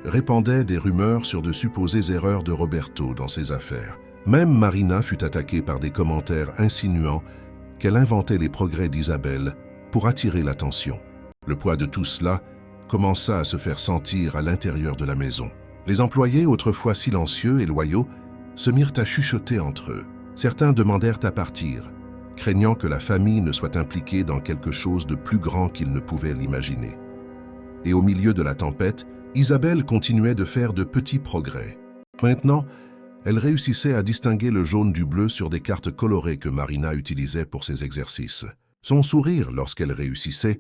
répandaient des rumeurs sur de supposées erreurs de Roberto dans ses affaires. Même Marina fut attaquée par des commentaires insinuant qu'elle inventait les progrès d'Isabelle pour attirer l'attention. Le poids de tout cela commença à se faire sentir à l'intérieur de la maison. Les employés, autrefois silencieux et loyaux, se mirent à chuchoter entre eux. Certains demandèrent à partir, craignant que la famille ne soit impliquée dans quelque chose de plus grand qu'ils ne pouvaient l'imaginer. Et au milieu de la tempête, Isabelle continuait de faire de petits progrès. Maintenant, elle réussissait à distinguer le jaune du bleu sur des cartes colorées que Marina utilisait pour ses exercices. Son sourire, lorsqu'elle réussissait,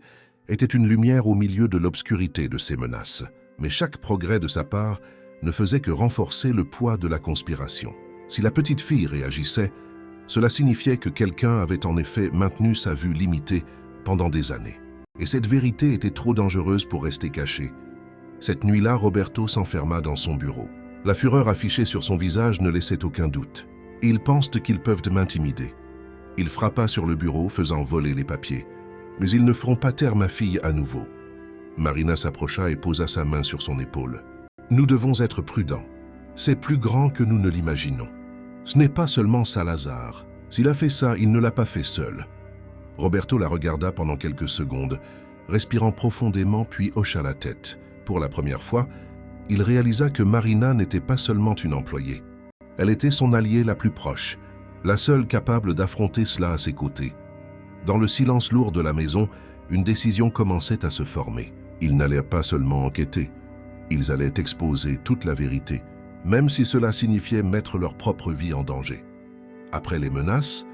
était une lumière au milieu de l'obscurité de ses menaces. Mais chaque progrès de sa part ne faisait que renforcer le poids de la conspiration. Si la petite fille réagissait, cela signifiait que quelqu'un avait en effet maintenu sa vue limitée pendant des années. Et cette vérité était trop dangereuse pour rester cachée. Cette nuit-là, Roberto s'enferma dans son bureau. La fureur affichée sur son visage ne laissait aucun doute. « Ils pensent qu'ils peuvent m'intimider. » Il frappa sur le bureau, faisant voler les papiers. « Mais ils ne feront pas taire ma fille à nouveau. » Marina s'approcha et posa sa main sur son épaule. « Nous devons être prudents. C'est plus grand que nous ne l'imaginons. Ce n'est pas seulement Salazar. S'il a fait ça, il ne l'a pas fait seul. » Roberto la regarda pendant quelques secondes, respirant profondément puis hocha la tête. Pour la première fois, il réalisa que Marina n'était pas seulement une employée. Elle était son alliée la plus proche, la seule capable d'affronter cela à ses côtés. Dans le silence lourd de la maison, une décision commençait à se former. Ils n'allaient pas seulement enquêter, ils allaient exposer toute la vérité, même si cela signifiait mettre leur propre vie en danger. Après les menaces,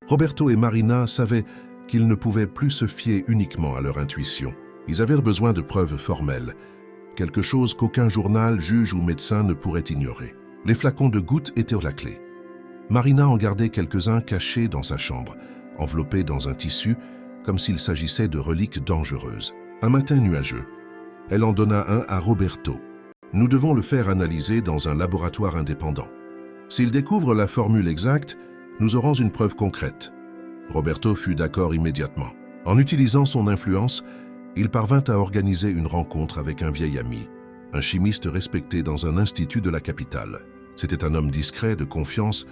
Roberto et Marina savaient qu'ils ne pouvaient plus se fier uniquement à leur intuition. Ils avaient besoin de preuves formelles, quelque chose qu'aucun journal, juge ou médecin ne pourrait ignorer. Les flacons de gouttes étaient la clé. Marina en gardait quelques-uns cachés dans sa chambre, enveloppés dans un tissu, comme s'il s'agissait de reliques dangereuses. Un matin nuageux, elle en donna un à Roberto. « Nous devons le faire analyser dans un laboratoire indépendant. S'il découvre la formule exacte, nous aurons une preuve concrète. » Roberto fut d'accord immédiatement. En utilisant son influence, il parvint à organiser une rencontre avec un vieil ami, un chimiste respecté dans un institut de la capitale. C'était un homme discret, de confiance,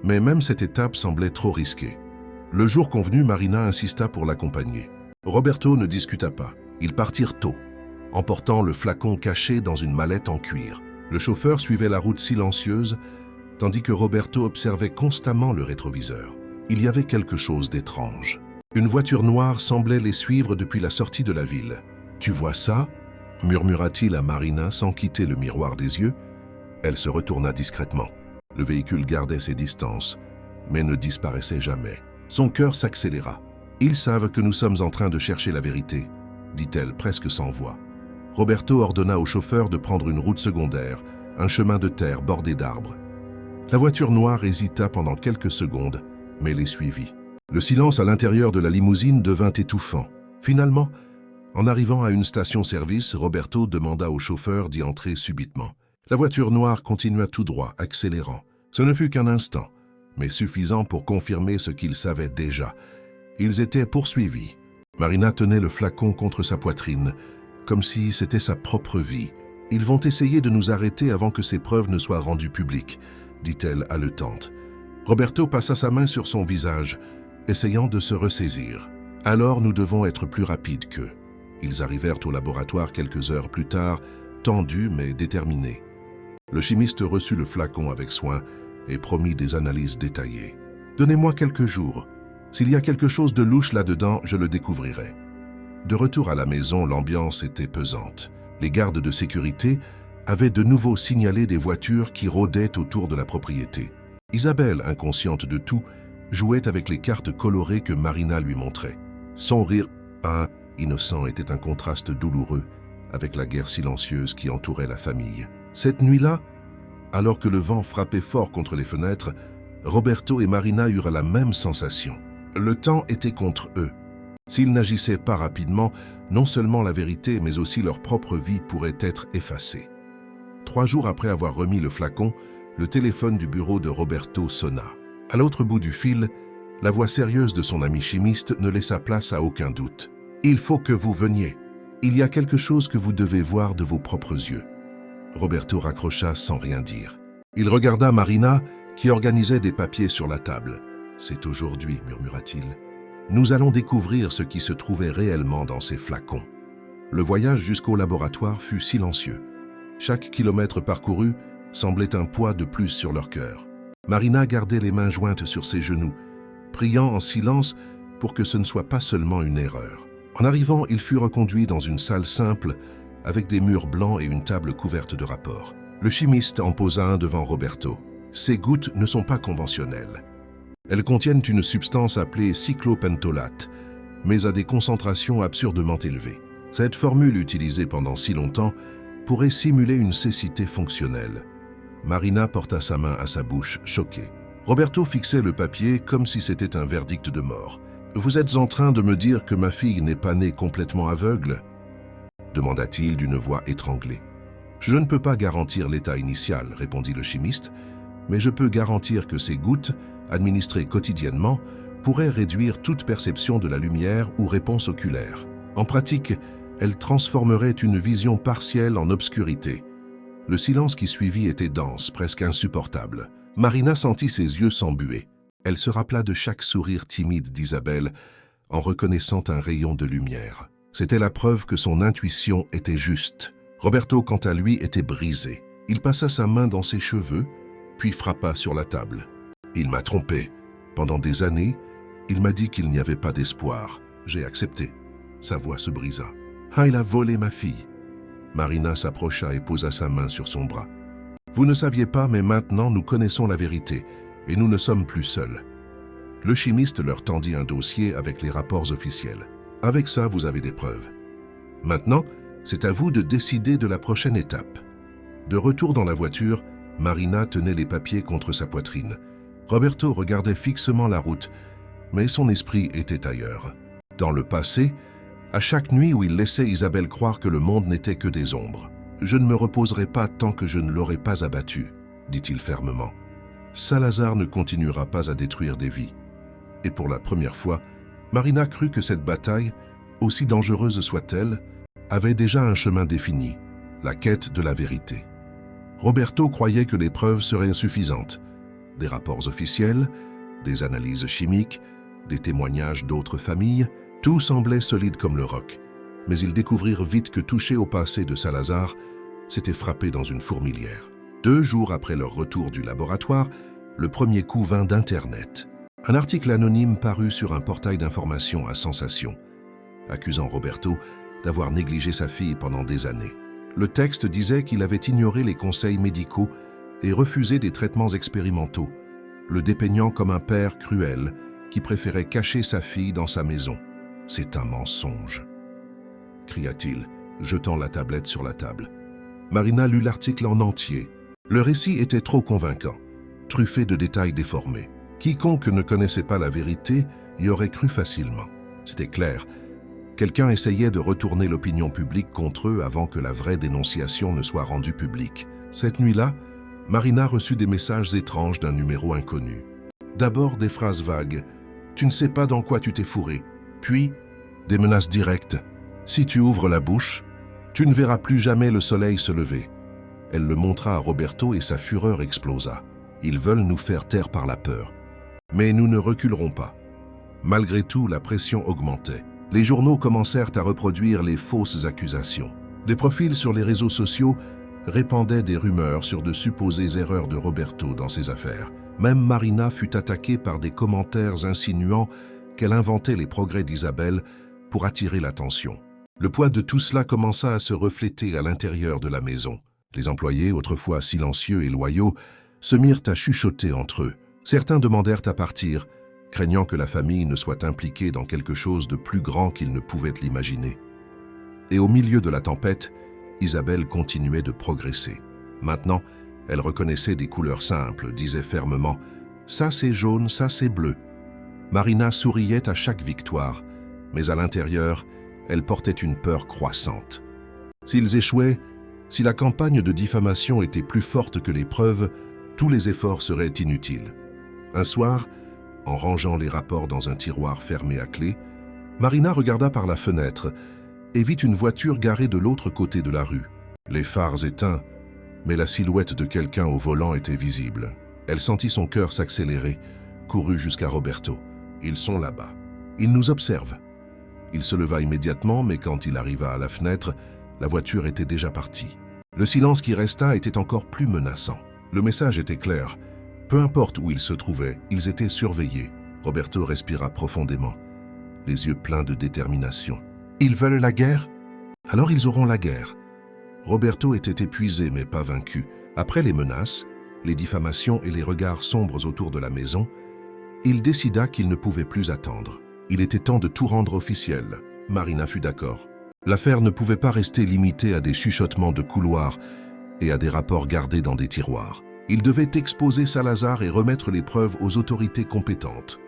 mais même cette étape semblait trop risquée. Le jour convenu, Marina insista pour l'accompagner. Roberto ne discuta pas. Ils partirent tôt, emportant le flacon caché dans une mallette en cuir. Le chauffeur suivait la route silencieuse, tandis que Roberto observait constamment le rétroviseur. Il y avait quelque chose d'étrange. Une voiture noire semblait les suivre depuis la sortie de la ville. « Tu vois ça ?» murmura-t-il à Marina sans quitter le miroir des yeux. Elle se retourna discrètement. Le véhicule gardait ses distances, mais ne disparaissait jamais. Son cœur s'accéléra. « Ils savent que nous sommes en train de chercher la vérité », dit-elle presque sans voix. Roberto ordonna au chauffeur de prendre une route secondaire, un chemin de terre bordé d'arbres. La voiture noire hésita pendant quelques secondes, mais les suivit. Le silence à l'intérieur de la limousine devint étouffant. Finalement, en arrivant à une station-service, Roberto demanda au chauffeur d'y entrer subitement. La voiture noire continua tout droit, accélérant. Ce ne fut qu'un instant, mais suffisant pour confirmer ce qu'ils savaient déjà. Ils étaient poursuivis. Marina tenait le flacon contre sa poitrine, comme si c'était sa propre vie. « Ils vont essayer de nous arrêter avant que ces preuves ne soient rendues publiques », dit-elle haletante. Roberto passa sa main sur son visage, essayant de se ressaisir. « Alors nous devons être plus rapides qu'eux. » Ils arrivèrent au laboratoire quelques heures plus tard, tendus mais déterminés. Le chimiste reçut le flacon avec soin et promit des analyses détaillées. « Donnez-moi quelques jours. S'il y a quelque chose de louche là-dedans, je le découvrirai. » De retour à la maison, l'ambiance était pesante. Les gardes de sécurité avaient de nouveau signalé des voitures qui rôdaient autour de la propriété. Isabelle, inconsciente de tout, jouait avec les cartes colorées que Marina lui montrait. Son rire innocent était un contraste douloureux avec la guerre silencieuse qui entourait la famille. Cette nuit-là, alors que le vent frappait fort contre les fenêtres, Roberto et Marina eurent la même sensation. Le temps était contre eux. S'ils n'agissaient pas rapidement, non seulement la vérité, mais aussi leur propre vie pourrait être effacée. 3 jours après avoir remis le flacon, le téléphone du bureau de Roberto sonna. À l'autre bout du fil, la voix sérieuse de son ami chimiste ne laissa place à aucun doute. « Il faut que vous veniez. Il y a quelque chose que vous devez voir de vos propres yeux. » Roberto raccrocha sans rien dire. Il regarda Marina, qui organisait des papiers sur la table. « C'est aujourd'hui, murmura-t-il. Nous allons découvrir ce qui se trouvait réellement dans ces flacons. » Le voyage jusqu'au laboratoire fut silencieux. Chaque kilomètre parcouru semblait un poids de plus sur leur cœur. Marina gardait les mains jointes sur ses genoux, priant en silence pour que ce ne soit pas seulement une erreur. En arrivant, il fut reconduit dans une salle simple avec des murs blancs et une table couverte de rapports. Le chimiste en posa un devant Roberto. « Ces gouttes ne sont pas conventionnelles. Elles contiennent une substance appelée cyclopentolate, mais à des concentrations absurdement élevées. Cette formule utilisée pendant si longtemps pourrait simuler une cécité fonctionnelle. » Marina porta sa main à sa bouche, choquée. Roberto fixait le papier comme si c'était un verdict de mort. « Vous êtes en train de me dire que ma fille n'est pas née complètement aveugle ?» demanda-t-il d'une voix étranglée. « Je ne peux pas garantir l'état initial, répondit le chimiste, mais je peux garantir que ces gouttes, administrées quotidiennement, pourraient réduire toute perception de la lumière ou réponse oculaire. En pratique, Elle transformerait une vision partielle en obscurité. Le silence qui suivit était dense, presque insupportable. Marina sentit ses yeux s'embuer. Elle se rappela de chaque sourire timide d'Isabelle en reconnaissant un rayon de lumière. C'était la preuve que son intuition était juste. Roberto, quant à lui, était brisé. Il passa sa main dans ses cheveux, puis frappa sur la table. « Il m'a trompé. Pendant des années, il m'a dit qu'il n'y avait pas d'espoir. J'ai accepté. » Sa voix se brisa. « Ah, il a volé ma fille. » Marina s'approcha et posa sa main sur son bras. « Vous ne saviez pas, mais maintenant nous connaissons la vérité, et nous ne sommes plus seuls. » Le chimiste leur tendit un dossier avec les rapports officiels. « Avec ça, vous avez des preuves. Maintenant, c'est à vous de décider de la prochaine étape. » De retour dans la voiture, Marina tenait les papiers contre sa poitrine. Roberto regardait fixement la route, mais son esprit était ailleurs. Dans le passé, à chaque nuit où il laissait Isabelle croire que le monde n'était que des ombres. « Je ne me reposerai pas tant que je ne l'aurai pas abattu », dit-il fermement. Salazar ne continuera pas à détruire des vies. Et pour la première fois, Marina crut que cette bataille, aussi dangereuse soit-elle, avait déjà un chemin défini, la quête de la vérité. Roberto croyait que les preuves seraient insuffisantes. Des rapports officiels, des analyses chimiques, des témoignages d'autres familles, tout semblait solide comme le roc. Mais ils découvrirent vite que toucher au passé de Salazar s'était frappé dans une fourmilière. 2 jours après leur retour du laboratoire, le premier coup vint d'Internet. Un article anonyme parut sur un portail d'information à sensation, accusant Roberto d'avoir négligé sa fille pendant des années. Le texte disait qu'il avait ignoré les conseils médicaux et refusé des traitements expérimentaux, le dépeignant comme un père cruel qui préférait cacher sa fille dans sa maison. « C'est un mensonge !» cria-t-il, jetant la tablette sur la table. Marina lut l'article en entier. Le récit était trop convaincant, truffé de détails déformés. Quiconque ne connaissait pas la vérité y aurait cru facilement. C'était clair. Quelqu'un essayait de retourner l'opinion publique contre eux avant que la vraie dénonciation ne soit rendue publique. Cette nuit-là, Marina reçut des messages étranges d'un numéro inconnu. D'abord des phrases vagues. « Tu ne sais pas dans quoi tu t'es fourré ». Puis, des menaces directes. « Si tu ouvres la bouche, tu ne verras plus jamais le soleil se lever ». Elle le montra à Roberto et sa fureur explosa. « Ils veulent nous faire taire par la peur. Mais nous ne reculerons pas. » Malgré tout, la pression augmentait. Les journaux commencèrent à reproduire les fausses accusations. Des profils sur les réseaux sociaux répandaient des rumeurs sur de supposées erreurs de Roberto dans ses affaires. Même Marina fut attaquée par des commentaires insinuant qu'elle inventait les progrès d'Isabelle pour attirer l'attention. Le poids de tout cela commença à se refléter à l'intérieur de la maison. Les employés, autrefois silencieux et loyaux, se mirent à chuchoter entre eux. Certains demandèrent à partir, craignant que la famille ne soit impliquée dans quelque chose de plus grand qu'ils ne pouvaient l'imaginer. Et au milieu de la tempête, Isabelle continuait de progresser. Maintenant, elle reconnaissait des couleurs simples, disait fermement « ça c'est jaune, ça c'est bleu ». Marina souriait à chaque victoire, mais à l'intérieur, elle portait une peur croissante. S'ils échouaient, si la campagne de diffamation était plus forte que les preuves, tous les efforts seraient inutiles. Un soir, en rangeant les rapports dans un tiroir fermé à clé, Marina regarda par la fenêtre et vit une voiture garée de l'autre côté de la rue. Les phares éteints, mais la silhouette de quelqu'un au volant était visible. Elle sentit son cœur s'accélérer, courut jusqu'à Roberto. « Ils sont là-bas. Ils nous observent. » Il se leva immédiatement, mais quand il arriva à la fenêtre, la voiture était déjà partie. Le silence qui resta était encore plus menaçant. Le message était clair. Peu importe où ils se trouvaient, ils étaient surveillés. Roberto respira profondément, les yeux pleins de détermination. « Ils veulent la guerre? Alors ils auront la guerre. » Roberto était épuisé mais pas vaincu. Après les menaces, les diffamations et les regards sombres autour de la maison, il décida qu'il ne pouvait plus attendre. Il était temps de tout rendre officiel. Marina fut d'accord. L'affaire ne pouvait pas rester limitée à des chuchotements de couloirs et à des rapports gardés dans des tiroirs. Il devait exposer Salazar et remettre les preuves aux autorités compétentes.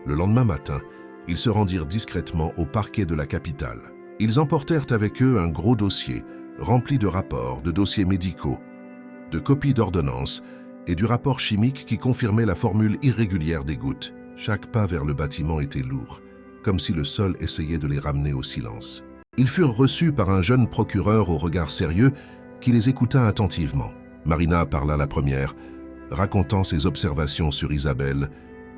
Le lendemain matin, ils se rendirent discrètement au parquet de la capitale. Ils emportèrent avec eux un gros dossier, rempli de rapports, de dossiers médicaux, de copies d'ordonnances et du rapport chimique qui confirmait la formule irrégulière des gouttes. Chaque pas vers le bâtiment était lourd, comme si le sol essayait de les ramener au silence. Ils furent reçus par un jeune procureur au regard sérieux qui les écouta attentivement. Marina parla la première, racontant ses observations sur Isabelle,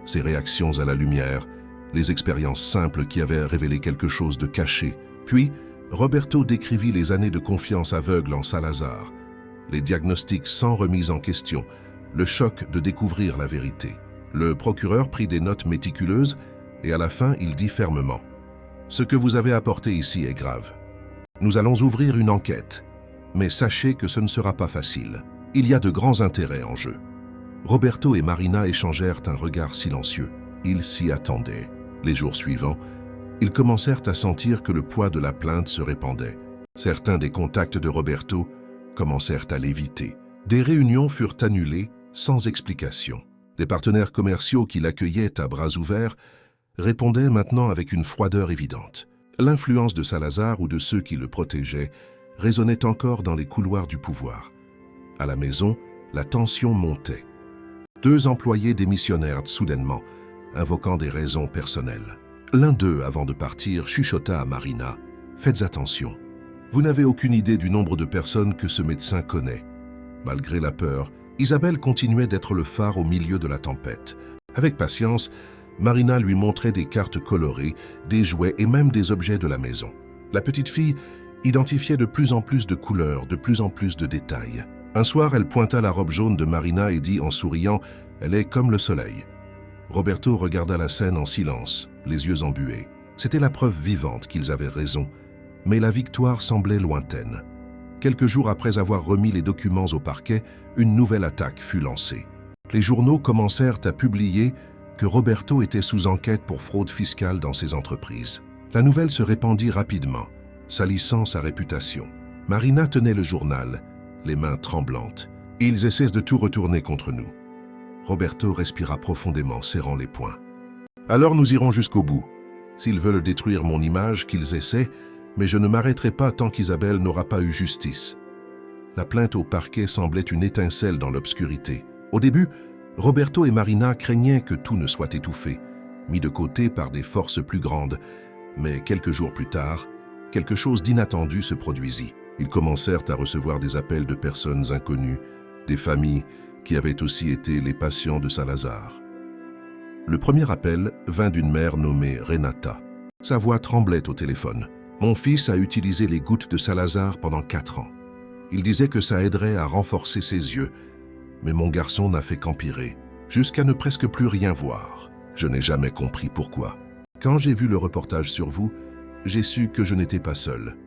ses réactions à la lumière, les expériences simples qui avaient révélé quelque chose de caché. Puis, Roberto décrivit les années de confiance aveugle en Salazar, les diagnostics sans remise en question, le choc de découvrir la vérité. Le procureur prit des notes méticuleuses et à la fin, il dit fermement « Ce que vous avez apporté ici est grave. Nous allons ouvrir une enquête, mais sachez que ce ne sera pas facile. Il y a de grands intérêts en jeu. » Roberto et Marina échangèrent un regard silencieux. Ils s'y attendaient. Les jours suivants, ils commencèrent à sentir que le poids de la plainte se répandait. Certains des contacts de Roberto commencèrent à l'éviter. Des réunions furent annulées sans explication. Des partenaires commerciaux qui l'accueillaient à bras ouverts répondaient maintenant avec une froideur évidente. L'influence de Salazar ou de ceux qui le protégeaient résonnait encore dans les couloirs du pouvoir. À la maison, la tension montait. 2 employés démissionnèrent soudainement, invoquant des raisons personnelles. L'un d'eux, avant de partir, chuchota à Marina « Faites attention. Vous n'avez aucune idée du nombre de personnes que ce médecin connaît. » Malgré la peur, Isabelle continuait d'être le phare au milieu de la tempête. Avec patience, Marina lui montrait des cartes colorées, des jouets et même des objets de la maison. La petite fille identifiait de plus en plus de couleurs, de plus en plus de détails. Un soir, elle pointa la robe jaune de Marina et dit en souriant « Elle est comme le soleil ». Roberto regarda la scène en silence, les yeux embués. C'était la preuve vivante qu'ils avaient raison, mais la victoire semblait lointaine. Quelques jours après avoir remis les documents au parquet, une nouvelle attaque fut lancée. Les journaux commencèrent à publier que Roberto était sous enquête pour fraude fiscale dans ses entreprises. La nouvelle se répandit rapidement, salissant sa réputation. Marina tenait le journal, les mains tremblantes. « Ils essaient de tout retourner contre nous. » Roberto respira profondément, serrant les poings. « Alors nous irons jusqu'au bout. S'ils veulent détruire mon image, qu'ils essaient, mais je ne m'arrêterai pas tant qu'Isabelle n'aura pas eu justice. » La plainte au parquet semblait une étincelle dans l'obscurité. Au début, Roberto et Marina craignaient que tout ne soit étouffé, mis de côté par des forces plus grandes. Mais quelques jours plus tard, quelque chose d'inattendu se produisit. Ils commencèrent à recevoir des appels de personnes inconnues, des familles qui avaient aussi été les patients de Salazar. Le premier appel vint d'une mère nommée Renata. Sa voix tremblait au téléphone. « Mon fils a utilisé les gouttes de Salazar pendant 4 ans. Il disait que ça aiderait à renforcer ses yeux, mais mon garçon n'a fait qu'empirer, jusqu'à ne presque plus rien voir. Je n'ai jamais compris pourquoi. Quand j'ai vu le reportage sur vous, j'ai su que je n'étais pas seul. »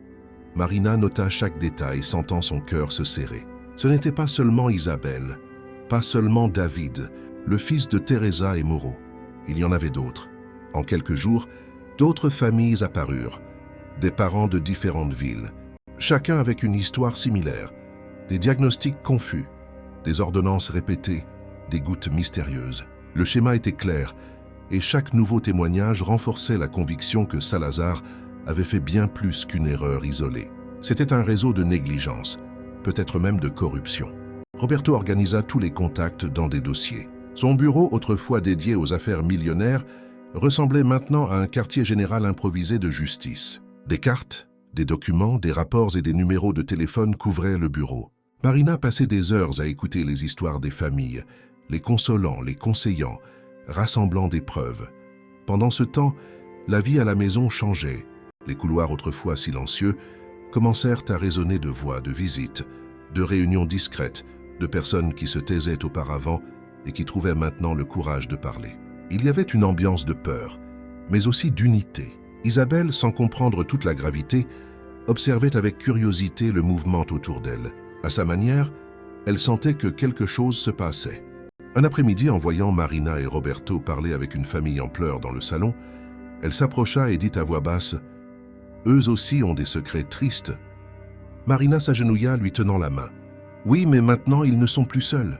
Marina nota chaque détail, sentant son cœur se serrer. Ce n'était pas seulement Isabelle, pas seulement David, le fils de Teresa et Moreau. Il y en avait d'autres. En quelques jours, d'autres familles apparurent, des parents de différentes villes, chacun avec une histoire similaire, des diagnostics confus, des ordonnances répétées, des gouttes mystérieuses. Le schéma était clair, et chaque nouveau témoignage renforçait la conviction que Salazar avait fait bien plus qu'une erreur isolée. C'était un réseau de négligence, peut-être même de corruption. Roberto organisa tous les contacts dans des dossiers. Son bureau, autrefois dédié aux affaires millionnaires, ressemblait maintenant à un quartier général improvisé de justice. Des cartes, des documents, des rapports et des numéros de téléphone couvraient le bureau. Marina passait des heures à écouter les histoires des familles, les consolant, les conseillant, rassemblant des preuves. Pendant ce temps, la vie à la maison changeait. Les couloirs autrefois silencieux commencèrent à résonner de voix, de visites, de réunions discrètes, de personnes qui se taisaient auparavant et qui trouvaient maintenant le courage de parler. Il y avait une ambiance de peur, mais aussi d'unité. Isabelle, sans comprendre toute la gravité, observait avec curiosité le mouvement autour d'elle. À sa manière, elle sentait que quelque chose se passait. Un après-midi, en voyant Marina et Roberto parler avec une famille en pleurs dans le salon, elle s'approcha et dit à voix basse « Eux aussi ont des secrets tristes. » Marina s'agenouilla, lui tenant la main. « Oui, mais maintenant ils ne sont plus seuls. »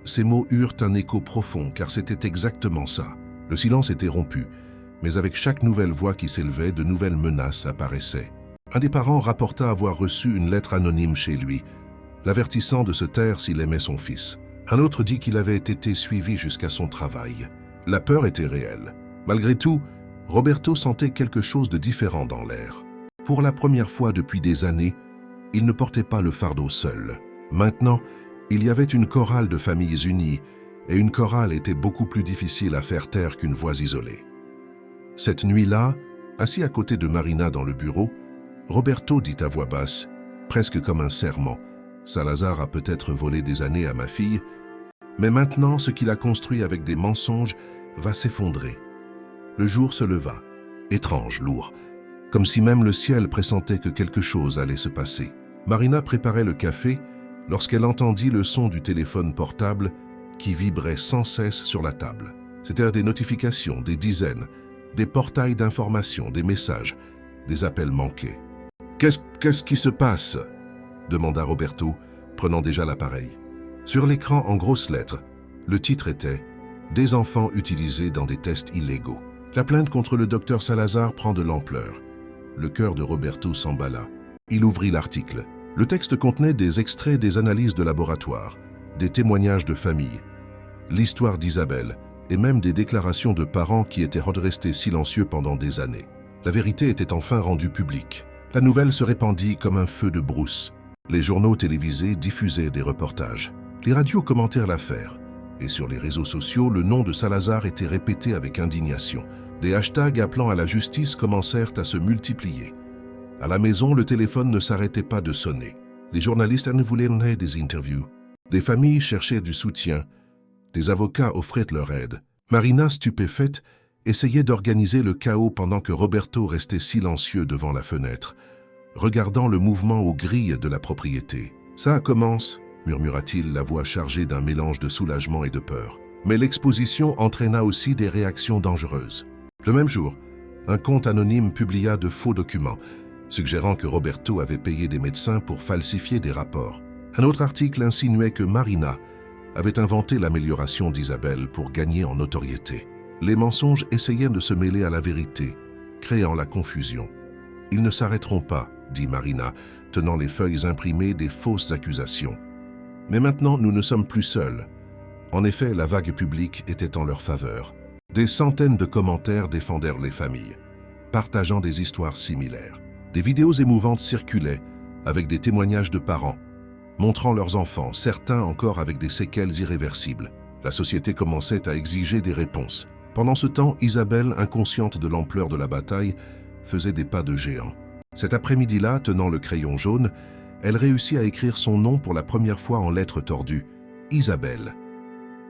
Ces mots eurent un écho profond, car c'était exactement ça. Le silence était rompu, mais avec chaque nouvelle voix qui s'élevait, de nouvelles menaces apparaissaient. Un des parents rapporta avoir reçu une lettre anonyme chez lui, l'avertissant de se taire s'il aimait son fils. Un autre dit qu'il avait été suivi jusqu'à son travail. La peur était réelle. Malgré tout, Roberto sentait quelque chose de différent dans l'air. Pour la première fois depuis des années, il ne portait pas le fardeau seul. Maintenant, il y avait une chorale de familles unies, et une chorale était beaucoup plus difficile à faire taire qu'une voix isolée. Cette nuit-là, assis à côté de Marina dans le bureau, Roberto dit à voix basse, presque comme un serment, « Salazar a peut-être volé des années à ma fille, mais maintenant ce qu'il a construit avec des mensonges va s'effondrer. » Le jour se leva, étrange, lourd, comme si même le ciel pressentait que quelque chose allait se passer. Marina préparait le café lorsqu'elle entendit le son du téléphone portable qui vibrait sans cesse sur la table. C'étaient des notifications, des dizaines, des portails d'informations, des messages, des appels manqués. « Qu'est-ce qui se passe ?» demanda Roberto, prenant déjà l'appareil. Sur l'écran, en grosses lettres, le titre était « Des enfants utilisés dans des tests illégaux ». La plainte contre le docteur Salazar prend de l'ampleur. Le cœur de Roberto s'emballa. Il ouvrit l'article. Le texte contenait des extraits des analyses de laboratoire, des témoignages de famille, l'histoire d'Isabelle et même des déclarations de parents qui étaient restés silencieux pendant des années. La vérité était enfin rendue publique. La nouvelle se répandit comme un feu de brousse. Les journaux télévisés diffusaient des reportages. Les radios commentèrent l'affaire. Et sur les réseaux sociaux, le nom de Salazar était répété avec indignation. Des hashtags appelant à la justice commencèrent à se multiplier. À la maison, le téléphone ne s'arrêtait pas de sonner. Les journalistes en voulaient des interviews. Des familles cherchaient du soutien. Des avocats offraient leur aide. Marina, stupéfaite, essayait d'organiser le chaos pendant que Roberto restait silencieux devant la fenêtre, regardant le mouvement aux grilles de la propriété. « Ça commence », murmura-t-il, la voix chargée d'un mélange de soulagement et de peur. Mais l'exposition entraîna aussi des réactions dangereuses. Le même jour, un compte anonyme publia de faux documents, suggérant que Roberto avait payé des médecins pour falsifier des rapports. Un autre article insinuait que Marina avait inventé l'amélioration d'Isabelle pour gagner en notoriété. Les mensonges essayaient de se mêler à la vérité, créant la confusion. « Ils ne s'arrêteront pas », dit Marina, tenant les feuilles imprimées des fausses accusations. Mais maintenant, nous ne sommes plus seuls. En effet, la vague publique était en leur faveur. Des centaines de commentaires défendèrent les familles, partageant des histoires similaires. Des vidéos émouvantes circulaient, avec des témoignages de parents, montrant leurs enfants, certains encore avec des séquelles irréversibles. La société commençait à exiger des réponses. Pendant ce temps, Isabelle, inconsciente de l'ampleur de la bataille, faisait des pas de géant. Cet après-midi-là, tenant le crayon jaune, elle réussit à écrire son nom pour la première fois en lettres tordues. Isabelle.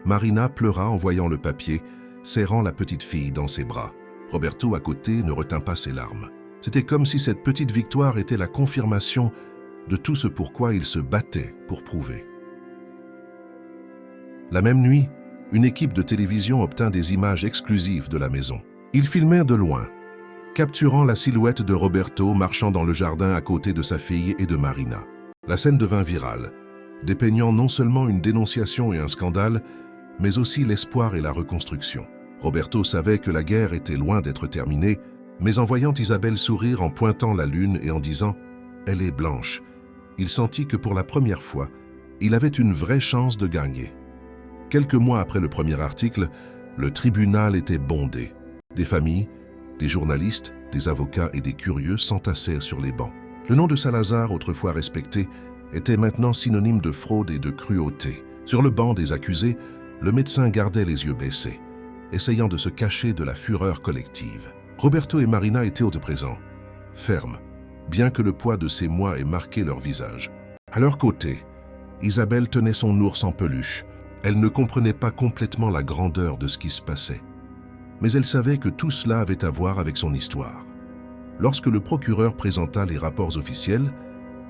Marina pleura en voyant le papier, serrant la petite fille dans ses bras. Roberto, à côté, ne retint pas ses larmes. C'était comme si cette petite victoire était la confirmation de tout ce pourquoi il se battait pour prouver. La même nuit, une équipe de télévision obtint des images exclusives de la maison. Ils filmèrent de loin, capturant la silhouette de Roberto marchant dans le jardin à côté de sa fille et de Marina. La scène devint virale, dépeignant non seulement une dénonciation et un scandale, mais aussi l'espoir et la reconstruction. Roberto savait que la guerre était loin d'être terminée, mais en voyant Isabelle sourire en pointant la lune et en disant « Elle est blanche », il sentit que pour la première fois, il avait une vraie chance de gagner. Quelques mois après le premier article, le tribunal était bondé. Des familles, des journalistes, des avocats et des curieux s'entassèrent sur les bancs. Le nom de Salazar, autrefois respecté, était maintenant synonyme de fraude et de cruauté. Sur le banc des accusés, le médecin gardait les yeux baissés, essayant de se cacher de la fureur collective. Roberto et Marina étaient au présent, fermes, bien que le poids de ces mois ait marqué leur visage. À leur côté, Isabelle tenait son ours en peluche. Elle ne comprenait pas complètement la grandeur de ce qui se passait. Mais elle savait que tout cela avait à voir avec son histoire. Lorsque le procureur présenta les rapports officiels,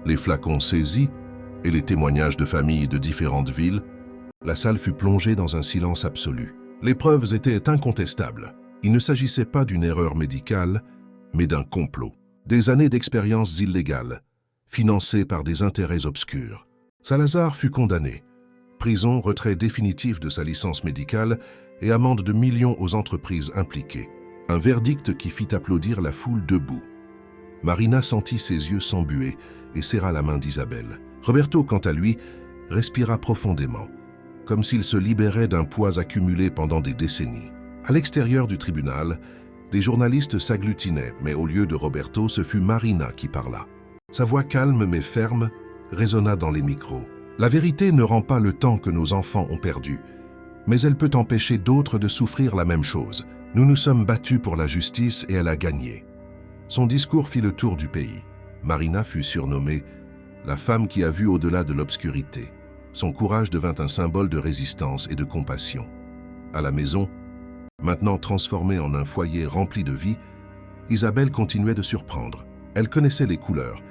les flacons saisis et les témoignages de familles de différentes villes, la salle fut plongée dans un silence absolu. Les preuves étaient incontestables. Il ne s'agissait pas d'une erreur médicale, mais d'un complot. Des années d'expériences illégales, financées par des intérêts obscurs. Salazar fut condamné. Prison, retrait définitif de sa licence médicale et amende de millions aux entreprises impliquées. Un verdict qui fit applaudir la foule debout. Marina sentit ses yeux s'embuer et serra la main d'Isabelle. Roberto, quant à lui, respira profondément, comme s'il se libérait d'un poids accumulé pendant des décennies. À l'extérieur du tribunal, Les journalistes s'agglutinaient, mais au lieu de Roberto, ce fut Marina qui parla. Sa voix calme mais ferme résonna dans les micros. La vérité ne rend pas le temps que nos enfants ont perdu, mais elle peut empêcher d'autres de souffrir la même chose. Nous nous sommes battus pour la justice et elle a gagné. Son discours fit le tour du pays. Marina fut surnommée la femme qui a vu au-delà de l'obscurité. Son courage devint un symbole de résistance et de compassion. À la maison, maintenant transformée en un foyer rempli de vie, Isabelle continuait de surprendre. Elle connaissait les couleurs,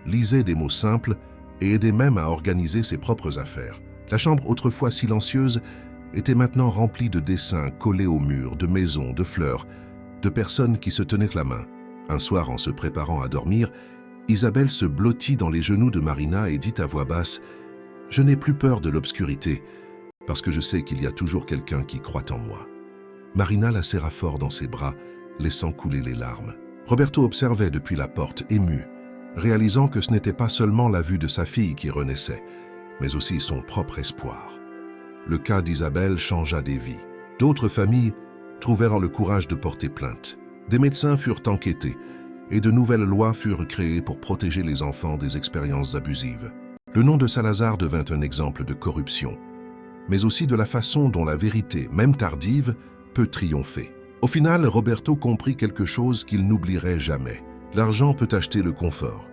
lisait des mots simples et aidait même à organiser ses propres affaires. La chambre, autrefois silencieuse, était maintenant remplie de dessins collés au mur, de maisons, de fleurs, de personnes qui se tenaient la main. Un soir, en se préparant à dormir, Isabelle se blottit dans les genoux de Marina et dit à voix basse « Je n'ai plus peur de l'obscurité, parce que je sais qu'il y a toujours quelqu'un qui croit en moi. » Marina la serra fort dans ses bras, laissant couler les larmes. Roberto observait depuis la porte, ému, réalisant que ce n'était pas seulement la vue de sa fille qui renaissait, mais aussi son propre espoir. Le cas d'Isabelle changea des vies. D'autres familles trouvèrent le courage de porter plainte. Des médecins furent enquêtés et de nouvelles lois furent créées pour protéger les enfants des expériences abusives. Le nom de Salazar devint un exemple de corruption, mais aussi de la façon dont la vérité, même tardive, peut triompher. Au final, Roberto comprit quelque chose qu'il n'oublierait jamais. L'argent peut acheter le confort,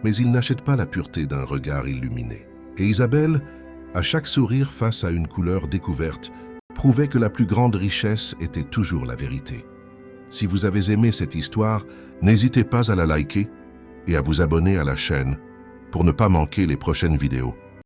mais il n'achète pas la pureté d'un regard illuminé. Et Isabelle, à chaque sourire face à une couleur découverte, prouvait que la plus grande richesse était toujours la vérité. Si vous avez aimé cette histoire, n'hésitez pas à la liker et à vous abonner à la chaîne pour ne pas manquer les prochaines vidéos.